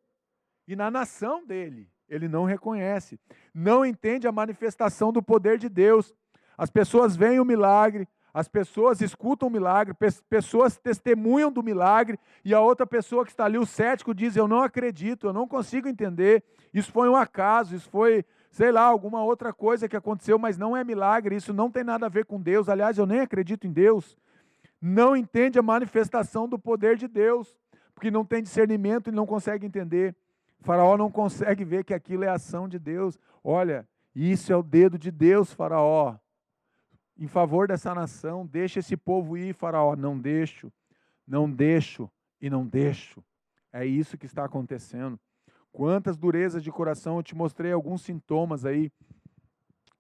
e na nação dele. Ele não reconhece, não entende a manifestação do poder de Deus. As pessoas veem o milagre, as pessoas escutam o milagre, pessoas testemunham do milagre, e a outra pessoa que está ali, o cético, diz: eu não acredito, eu não consigo entender, isso foi um acaso, isso foi, sei lá, alguma outra coisa que aconteceu, mas não é milagre, isso não tem nada a ver com Deus. Aliás, eu nem acredito em Deus. Não entende a manifestação do poder de Deus, porque não tem discernimento e não consegue entender. O faraó não consegue ver que aquilo é ação de Deus. Olha, isso é o dedo de Deus, faraó, em favor dessa nação. Deixa esse povo ir, faraó. Não deixo, não deixo e não deixo. É isso que está acontecendo. Quantas durezas de coração. Eu te mostrei alguns sintomas aí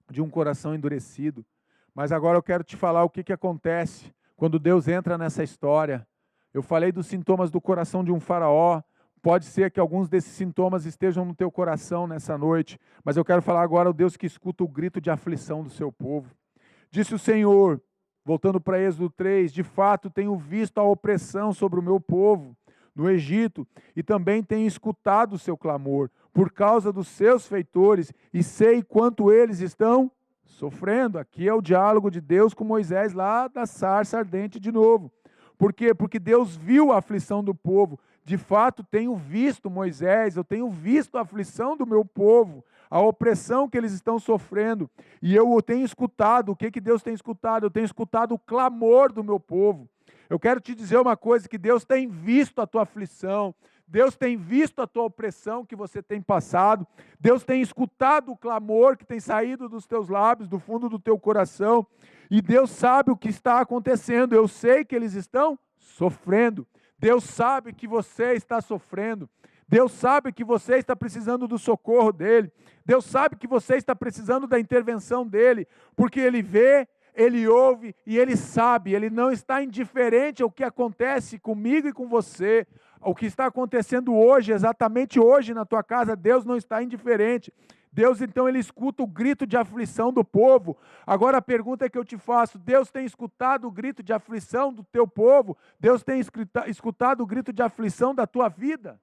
de um coração endurecido, mas agora eu quero te falar o que acontece quando Deus entra nessa história. Eu falei dos sintomas do coração de um faraó. Pode ser que alguns desses sintomas estejam no teu coração nessa noite, mas eu quero falar agora o Deus que escuta o grito de aflição do seu povo. Disse o Senhor, voltando para Êxodo 3, de fato tenho visto a opressão sobre o meu povo no Egito, e também tenho escutado o seu clamor por causa dos seus feitores, e sei quanto eles estão sofrendo. Aqui é o diálogo de Deus com Moisés lá da sarça ardente de novo. Por quê? Porque Deus viu a aflição do povo. De fato, tenho visto, Moisés, eu tenho visto a aflição do meu povo, a opressão que eles estão sofrendo, e eu tenho escutado. O que Deus tem escutado? Eu tenho escutado o clamor do meu povo. Eu quero te dizer uma coisa, que Deus tem visto a tua aflição, Deus tem visto a tua opressão que você tem passado, Deus tem escutado o clamor que tem saído dos teus lábios, do fundo do teu coração, e Deus sabe o que está acontecendo. Eu sei que eles estão sofrendo, Deus sabe que você está sofrendo, Deus sabe que você está precisando do socorro dEle, Deus sabe que você está precisando da intervenção dEle, porque Ele vê, Ele ouve e Ele sabe. Ele não está indiferente ao que acontece comigo e com você. O que está acontecendo hoje, exatamente hoje na tua casa, Deus não está indiferente. Deus, então, Ele escuta o grito de aflição do povo. Agora a pergunta que eu te faço: Deus tem escutado o grito de aflição do teu povo? Deus tem escutado o grito de aflição da tua vida?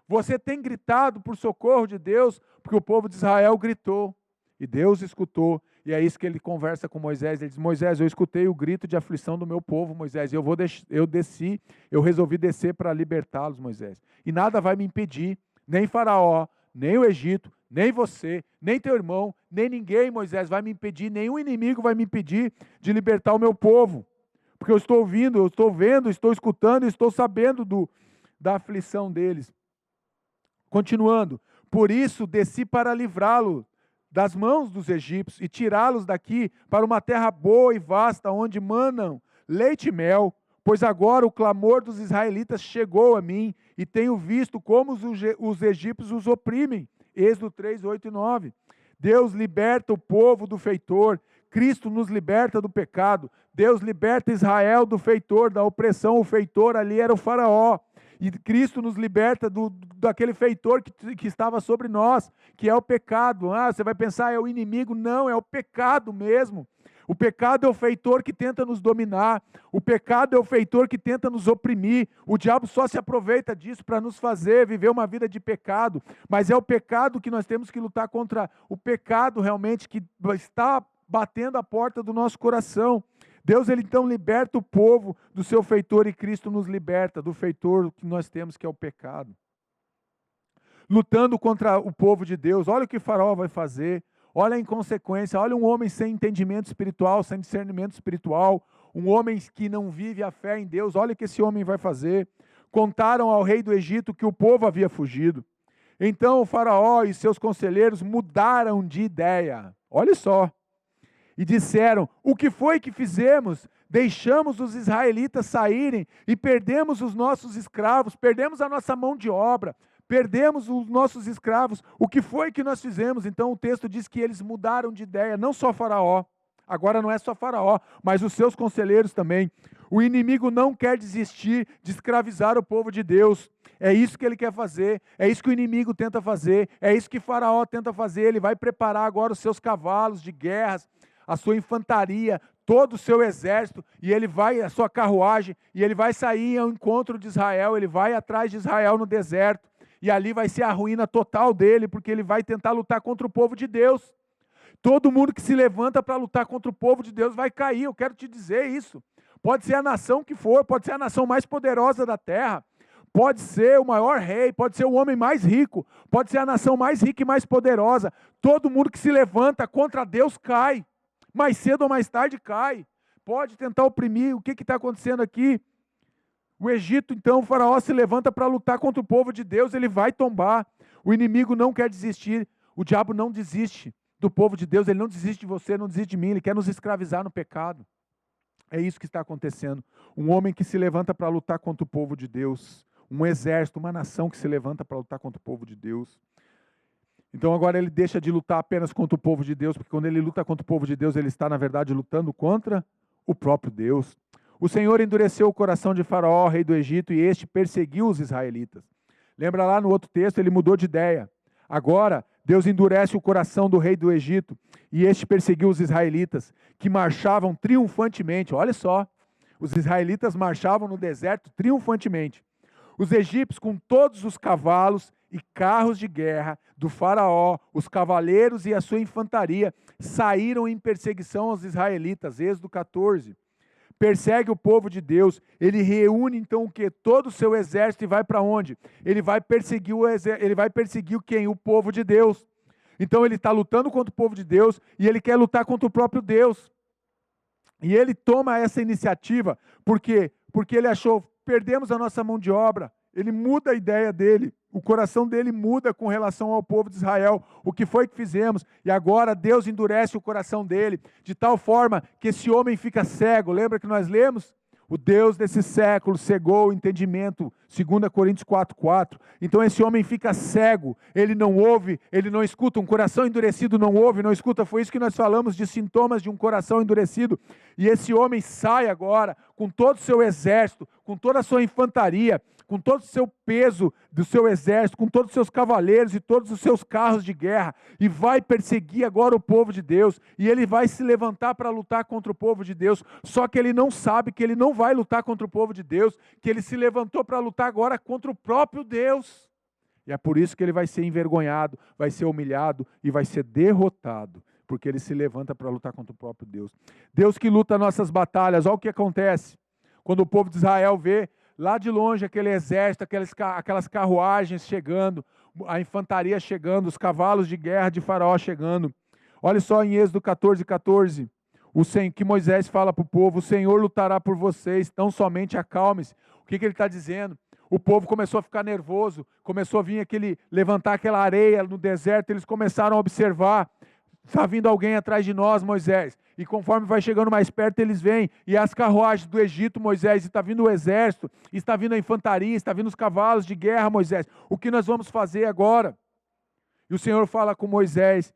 Você tem gritado por socorro de Deus? Porque o povo de Israel gritou, e Deus escutou, e é isso que Ele conversa com Moisés. Ele diz: Moisés, eu escutei o grito de aflição do meu povo, Moisés, eu resolvi descer para libertá-los, Moisés, e nada vai me impedir, nem Faraó, nem o Egito, nem você, nem teu irmão, nem ninguém, Moisés, vai me impedir, nenhum inimigo vai me impedir de libertar o meu povo, porque eu estou ouvindo, eu estou vendo, estou escutando, estou sabendo da aflição deles. Continuando, por isso desci para livrá-lo das mãos dos egípcios e tirá-los daqui para uma terra boa e vasta, onde manam leite e mel, pois agora o clamor dos israelitas chegou a mim, e tenho visto como os egípcios os oprimem. Êxodo 3, 8 e 9. Deus liberta o povo do feitor, Cristo nos liberta do pecado, Deus liberta Israel do feitor, da opressão. O feitor ali era o faraó, e Cristo nos liberta daquele feitor que estava sobre nós, que é o pecado. Você vai pensar, é o inimigo? Não, é o pecado mesmo. O pecado é o feitor que tenta nos dominar, o pecado é o feitor que tenta nos oprimir. O diabo só se aproveita disso para nos fazer viver uma vida de pecado, mas é o pecado que nós temos que lutar contra, o pecado realmente que está batendo a porta do nosso coração. Deus, Ele então liberta o povo do seu feitor, e Cristo nos liberta do feitor que nós temos, que é o pecado. Lutando contra o povo de Deus, olha o que Faraó vai fazer, olha a inconsequência, olha um homem sem entendimento espiritual, sem discernimento espiritual, um homem que não vive a fé em Deus, olha o que esse homem vai fazer. Contaram ao rei do Egito que o povo havia fugido. Então o Faraó e seus conselheiros mudaram de ideia, olha só, e disseram: o que foi que fizemos? deixamos os israelitas saírem e perdemos os nossos escravos, perdemos a nossa mão de obra, perdemos os nossos escravos. O que foi que nós fizemos? Então o texto diz que eles mudaram de ideia, não só Faraó, agora não é só Faraó, mas os seus conselheiros também. O inimigo não quer desistir de escravizar o povo de Deus. É isso que ele quer fazer, é isso que o inimigo tenta fazer, é isso que Faraó tenta fazer. Ele vai preparar agora os seus cavalos de guerras, a sua infantaria, todo o seu exército, e ele vai, a sua carruagem, e ele vai sair ao encontro de Israel, ele vai atrás de Israel no deserto, e ali vai ser a ruína total dele, porque ele vai tentar lutar contra o povo de Deus. Todo mundo que se levanta para lutar contra o povo de Deus vai cair, eu quero te dizer isso. Pode ser a nação que for, pode ser a nação mais poderosa da terra, pode ser o maior rei, pode ser o homem mais rico, pode ser a nação mais rica e mais poderosa. Todo mundo que se levanta contra Deus cai, mais cedo ou mais tarde cai. Pode tentar oprimir. O que está acontecendo aqui? O Egito, então, o faraó se levanta para lutar contra o povo de Deus, ele vai tombar. O inimigo não quer desistir, o diabo não desiste do povo de Deus, ele não desiste de você, não desiste de mim, ele quer nos escravizar no pecado. É isso que está acontecendo. Um homem que se levanta para lutar contra o povo de Deus, um exército, uma nação que se levanta para lutar contra o povo de Deus. Então agora ele deixa de lutar apenas contra o povo de Deus, porque quando ele luta contra o povo de Deus, ele está, na verdade, lutando contra o próprio Deus. O Senhor endureceu o coração de Faraó, rei do Egito, e este perseguiu os israelitas. Lembra lá no outro texto, ele mudou de ideia. Agora, Deus endurece o coração do rei do Egito, e este perseguiu os israelitas, que marchavam triunfantemente. Olha só, os israelitas marchavam no deserto triunfantemente. Os egípcios, com todos os cavalos e carros de guerra do faraó, os cavaleiros e a sua infantaria, saíram em perseguição aos israelitas. Êxodo 14. Persegue o povo de Deus, ele reúne então o que? Todo o seu exército e vai para onde? Ele vai perseguir quem? O povo de Deus. Então ele está lutando contra o povo de Deus e ele quer lutar contra o próprio Deus. E ele toma essa iniciativa, por quê? Porque ele achou, perdemos a nossa mão de obra. Ele muda a ideia dele, o coração dele muda com relação ao povo de Israel. O que foi que fizemos? E agora Deus endurece o coração dele, de tal forma que esse homem fica cego. Lembra que nós lemos? O Deus desse século cegou o entendimento, 2 Coríntios 4:4. Então esse homem fica cego, ele não ouve, ele não escuta. Um coração endurecido não ouve, não escuta. Foi isso que nós falamos de sintomas de um coração endurecido. E esse homem sai agora com todo o seu exército, com toda a sua infantaria, com todo o seu peso do seu exército, com todos os seus cavaleiros e todos os seus carros de guerra, e vai perseguir agora o povo de Deus, e ele vai se levantar para lutar contra o povo de Deus, só que ele não sabe que ele não vai lutar contra o povo de Deus, que ele se levantou para lutar agora contra o próprio Deus, e é por isso que ele vai ser envergonhado, vai ser humilhado e vai ser derrotado, porque ele se levanta para lutar contra o próprio Deus. Deus que luta nossas batalhas. Olha o que acontece, quando o povo de Israel vê lá de longe aquele exército, aquelas carruagens chegando, a infantaria chegando, os cavalos de guerra de Faraó chegando. Olha só em Êxodo 14:14, que Moisés fala para o povo: o Senhor lutará por vocês, tão somente acalme-se. O que ele está dizendo? O povo começou a ficar nervoso, começou a vir levantar aquela areia no deserto, eles começaram a observar: está vindo alguém atrás de nós, Moisés. E conforme vai chegando mais perto, eles vêm. E as carruagens do Egito, Moisés, e está vindo o exército, e está vindo a infantaria, está vindo os cavalos de guerra, Moisés. O que nós vamos fazer agora? E o Senhor fala com Moisés: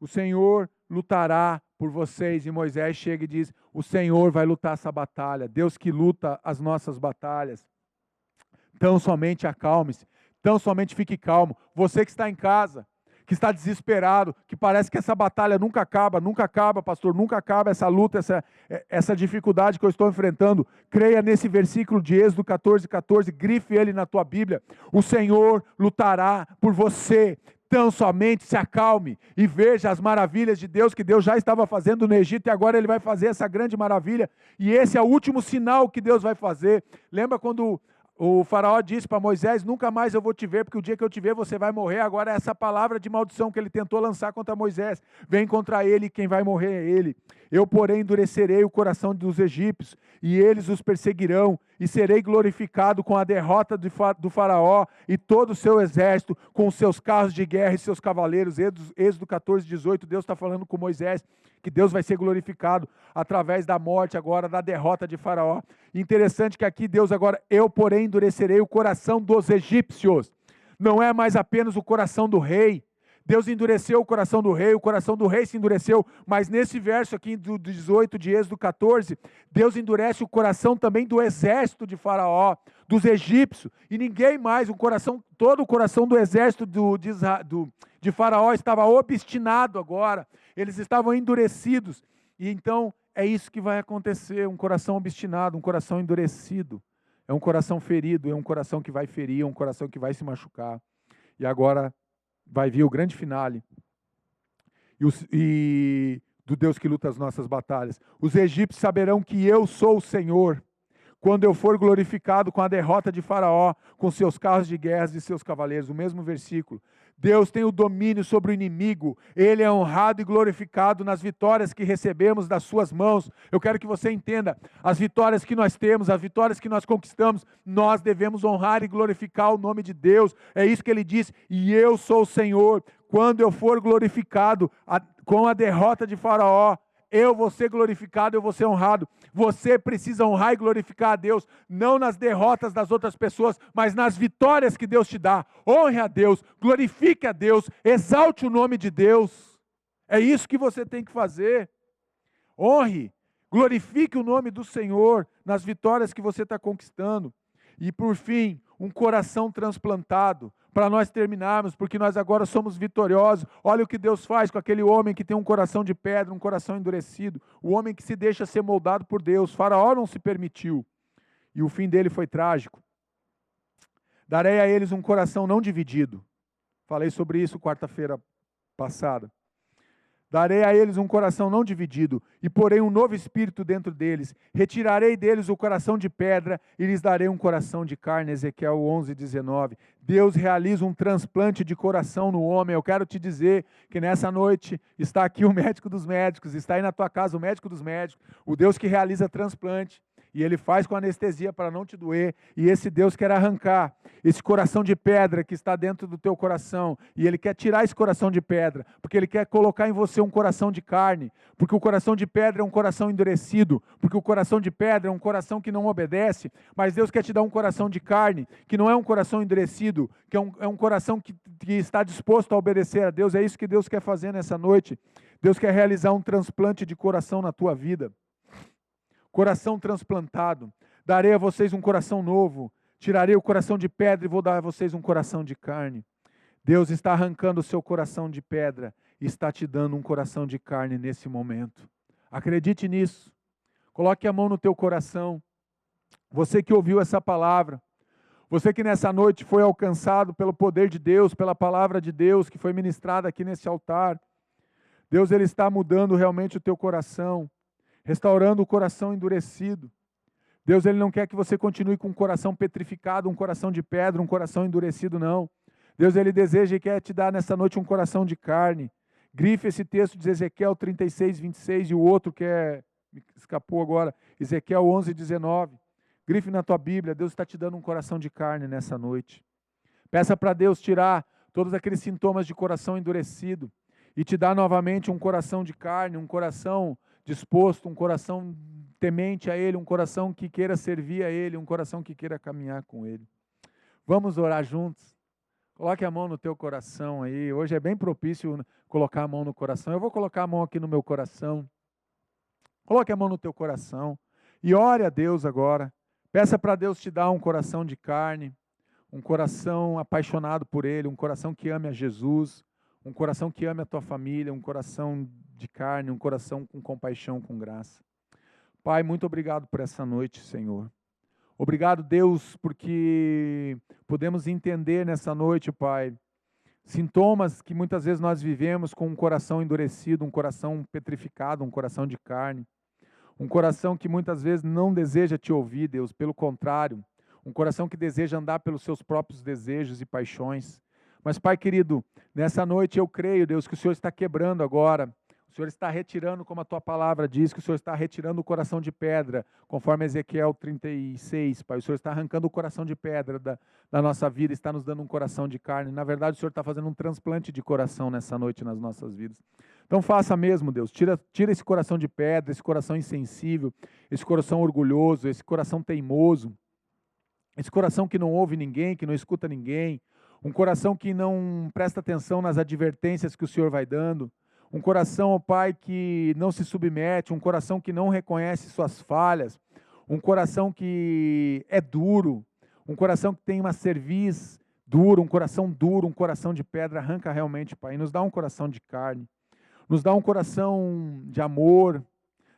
o Senhor lutará por vocês. E Moisés chega e diz: o Senhor vai lutar essa batalha. Deus que luta as nossas batalhas. Tão somente acalme-se, tão somente fique calmo. Você que está em casa, que está desesperado, que parece que essa batalha nunca acaba, pastor, nunca acaba essa luta, essa dificuldade que eu estou enfrentando. Creia nesse versículo de Êxodo 14:14, grife ele na tua Bíblia: o Senhor lutará por você. Tão somente se acalme e veja as maravilhas de Deus, que Deus já estava fazendo no Egito, e agora Ele vai fazer essa grande maravilha, e esse é o último sinal que Deus vai fazer. Lembra quando o faraó disse para Moisés: nunca mais eu vou te ver, porque o dia que eu te ver você vai morrer. Agora essa palavra de maldição que ele tentou lançar contra Moisés, vem contra ele, e quem vai morrer é ele. Eu, porém, endurecerei o coração dos egípcios, e eles os perseguirão, e serei glorificado com a derrota do faraó e todo o seu exército, com os seus carros de guerra e seus cavaleiros. Êxodo 14, 18, Deus está falando com Moisés, que Deus vai ser glorificado através da morte agora, da derrota de faraó. Interessante que aqui Deus agora, eu porém endurecerei o coração dos egípcios. Não é mais apenas o coração do rei. Deus endureceu o coração do rei se endureceu, mas nesse verso aqui do 18 de Êxodo 14, Deus endurece o coração também do exército de faraó, dos egípcios, e ninguém mais, todo o coração do exército de faraó estava obstinado agora, eles estavam endurecidos, e então é isso que vai acontecer, um coração obstinado, um coração endurecido, é um coração ferido, é um coração que vai ferir, é um coração que vai se machucar, e agora vai vir o grande finale e do Deus que luta as nossas batalhas. Os egípcios saberão que eu sou o Senhor, quando eu for glorificado com a derrota de Faraó, com seus carros de guerra e seus cavaleiros. O mesmo versículo. Deus tem o domínio sobre o inimigo, Ele é honrado e glorificado nas vitórias que recebemos das suas mãos. Eu quero que você entenda, as vitórias que nós temos, as vitórias que nós conquistamos, nós devemos honrar e glorificar o nome de Deus. É isso que Ele diz, e eu sou o Senhor, quando eu for glorificado com a derrota de Faraó, eu vou ser glorificado, eu vou ser honrado. Você precisa honrar e glorificar a Deus, não nas derrotas das outras pessoas, mas nas vitórias que Deus te dá. Honre a Deus, glorifique a Deus, exalte o nome de Deus. É isso que você tem que fazer. Honre, glorifique o nome do Senhor nas vitórias que você está conquistando. E por fim, um coração transplantado, para nós terminarmos, porque nós agora somos vitoriosos. Olha o que Deus faz com aquele homem que tem um coração de pedra, um coração endurecido, o homem que se deixa ser moldado por Deus. Faraó não se permitiu, e o fim dele foi trágico. Darei a eles um coração não dividido. Falei sobre isso quarta-feira passada. Darei a eles um coração não dividido, e porei um novo espírito dentro deles. Retirarei deles o coração de pedra, e lhes darei um coração de carne. Ezequiel 11, 19. Deus realiza um transplante de coração no homem. Eu quero te dizer que nessa noite está aqui o médico dos médicos, está aí na tua casa o médico dos médicos, o Deus que realiza transplante. E Ele faz com anestesia para não te doer. E esse Deus quer arrancar esse coração de pedra que está dentro do teu coração. E Ele quer tirar esse coração de pedra, porque Ele quer colocar em você um coração de carne. Porque o coração de pedra é um coração endurecido. Porque o coração de pedra é um coração que não obedece. Mas Deus quer te dar um coração de carne, que não é um coração endurecido, que é um coração que está disposto a obedecer a Deus. É isso que Deus quer fazer nessa noite. Deus quer realizar um transplante de coração na tua vida. Coração transplantado. Darei a vocês um coração novo. Tirarei o coração de pedra e vou dar a vocês um coração de carne. Deus está arrancando o seu coração de pedra e está te dando um coração de carne nesse momento. Acredite nisso. Coloque a mão no teu coração. Você que ouviu essa palavra, você que nessa noite foi alcançado pelo poder de Deus, pela palavra de Deus que foi ministrada aqui nesse altar. Deus, Ele está mudando realmente o teu coração, restaurando o coração endurecido. Deus, Ele não quer que você continue com um coração petrificado, um coração de pedra, um coração endurecido, não. Deus, Ele deseja e quer te dar nessa noite um coração de carne. Grife esse texto de Ezequiel 36, 26 e o outro que me escapou agora, Ezequiel 11, 19. Grife na tua Bíblia, Deus está te dando um coração de carne nessa noite. Peça para Deus tirar todos aqueles sintomas de coração endurecido e te dar novamente um coração de carne, um coração disposto, um coração temente a Ele, um coração que queira servir a Ele, um coração que queira caminhar com Ele. Vamos orar juntos? Coloque a mão no teu coração aí. Hoje é bem propício colocar a mão no coração. Eu vou colocar a mão aqui no meu coração. Coloque a mão no teu coração e ore a Deus agora. Peça para Deus te dar um coração de carne, um coração apaixonado por Ele, um coração que ame a Jesus, um coração que ame a tua família, um coração de carne, um coração com compaixão, com graça. Pai, muito obrigado por essa noite, Senhor. Obrigado, Deus, porque podemos entender nessa noite, Pai, sintomas que muitas vezes nós vivemos com um coração endurecido, um coração petrificado, um coração de carne. Um coração que muitas vezes não deseja te ouvir, Deus, pelo contrário. Um coração que deseja andar pelos seus próprios desejos e paixões. Mas, Pai querido, nessa noite eu creio, Deus, que o Senhor está quebrando agora. O Senhor está retirando, como a Tua palavra diz, que o Senhor está retirando o coração de pedra, conforme Ezequiel 36, Pai. O Senhor está arrancando o coração de pedra da nossa vida, está nos dando um coração de carne. Na verdade, o Senhor está fazendo um transplante de coração nessa noite nas nossas vidas. Então faça mesmo, Deus. Tira esse coração de pedra, esse coração insensível, esse coração orgulhoso, esse coração teimoso, esse coração que não ouve ninguém, que não escuta ninguém, um coração que não presta atenção nas advertências que o Senhor vai dando, um coração, ó Pai, que não se submete, um coração que não reconhece suas falhas, um coração que é duro, um coração que tem uma cerviz dura, um coração de pedra. Arranca realmente, Pai, e nos dá um coração de carne, nos dá um coração de amor,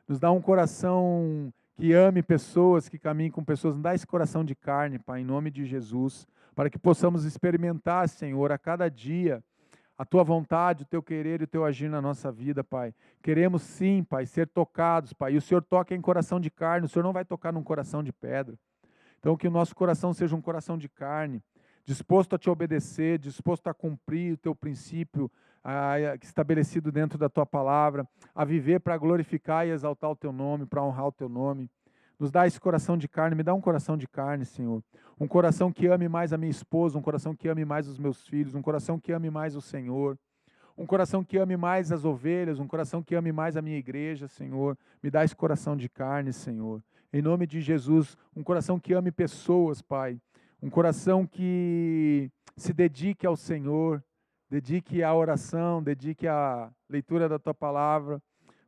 nos dá um coração que ame pessoas, que caminhe com pessoas. Nos dá esse coração de carne, Pai, em nome de Jesus, para que possamos experimentar, Senhor, a cada dia, a Tua vontade, o Teu querer e o Teu agir na nossa vida, Pai. Queremos sim, Pai, ser tocados, Pai. E o Senhor toca em coração de carne, o Senhor não vai tocar num coração de pedra. Então que o nosso coração seja um coração de carne, disposto a Te obedecer, disposto a cumprir o Teu princípio estabelecido dentro da Tua palavra, a viver para glorificar e exaltar o Teu nome, para honrar o Teu nome. Nos dá esse coração de carne, me dá um coração de carne, Senhor. Um coração que ame mais a minha esposa, um coração que ame mais os meus filhos, um coração que ame mais o Senhor. Um coração que ame mais as ovelhas, um coração que ame mais a minha igreja, Senhor. Me dá esse coração de carne, Senhor. Em nome de Jesus, um coração que ame pessoas, Pai. Um coração que se dedique ao Senhor, dedique à oração, dedique à leitura da Tua palavra,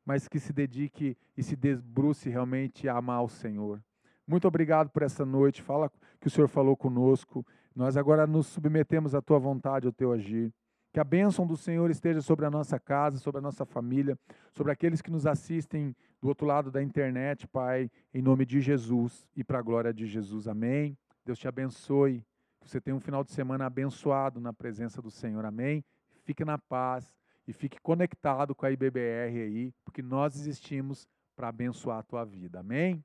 mas que se dedique e se debruce realmente a amar o Senhor. Muito obrigado por essa noite. Fala que o Senhor falou conosco. Nós agora nos submetemos à Tua vontade, ao Teu agir. Que a bênção do Senhor esteja sobre a nossa casa, sobre a nossa família, sobre aqueles que nos assistem do outro lado da internet, Pai, em nome de Jesus e para a glória de Jesus. Amém. Deus te abençoe. Que você tenha um final de semana abençoado na presença do Senhor. Amém. Fique na paz e fique conectado com a IBBR aí, porque nós existimos para abençoar a tua vida. Amém?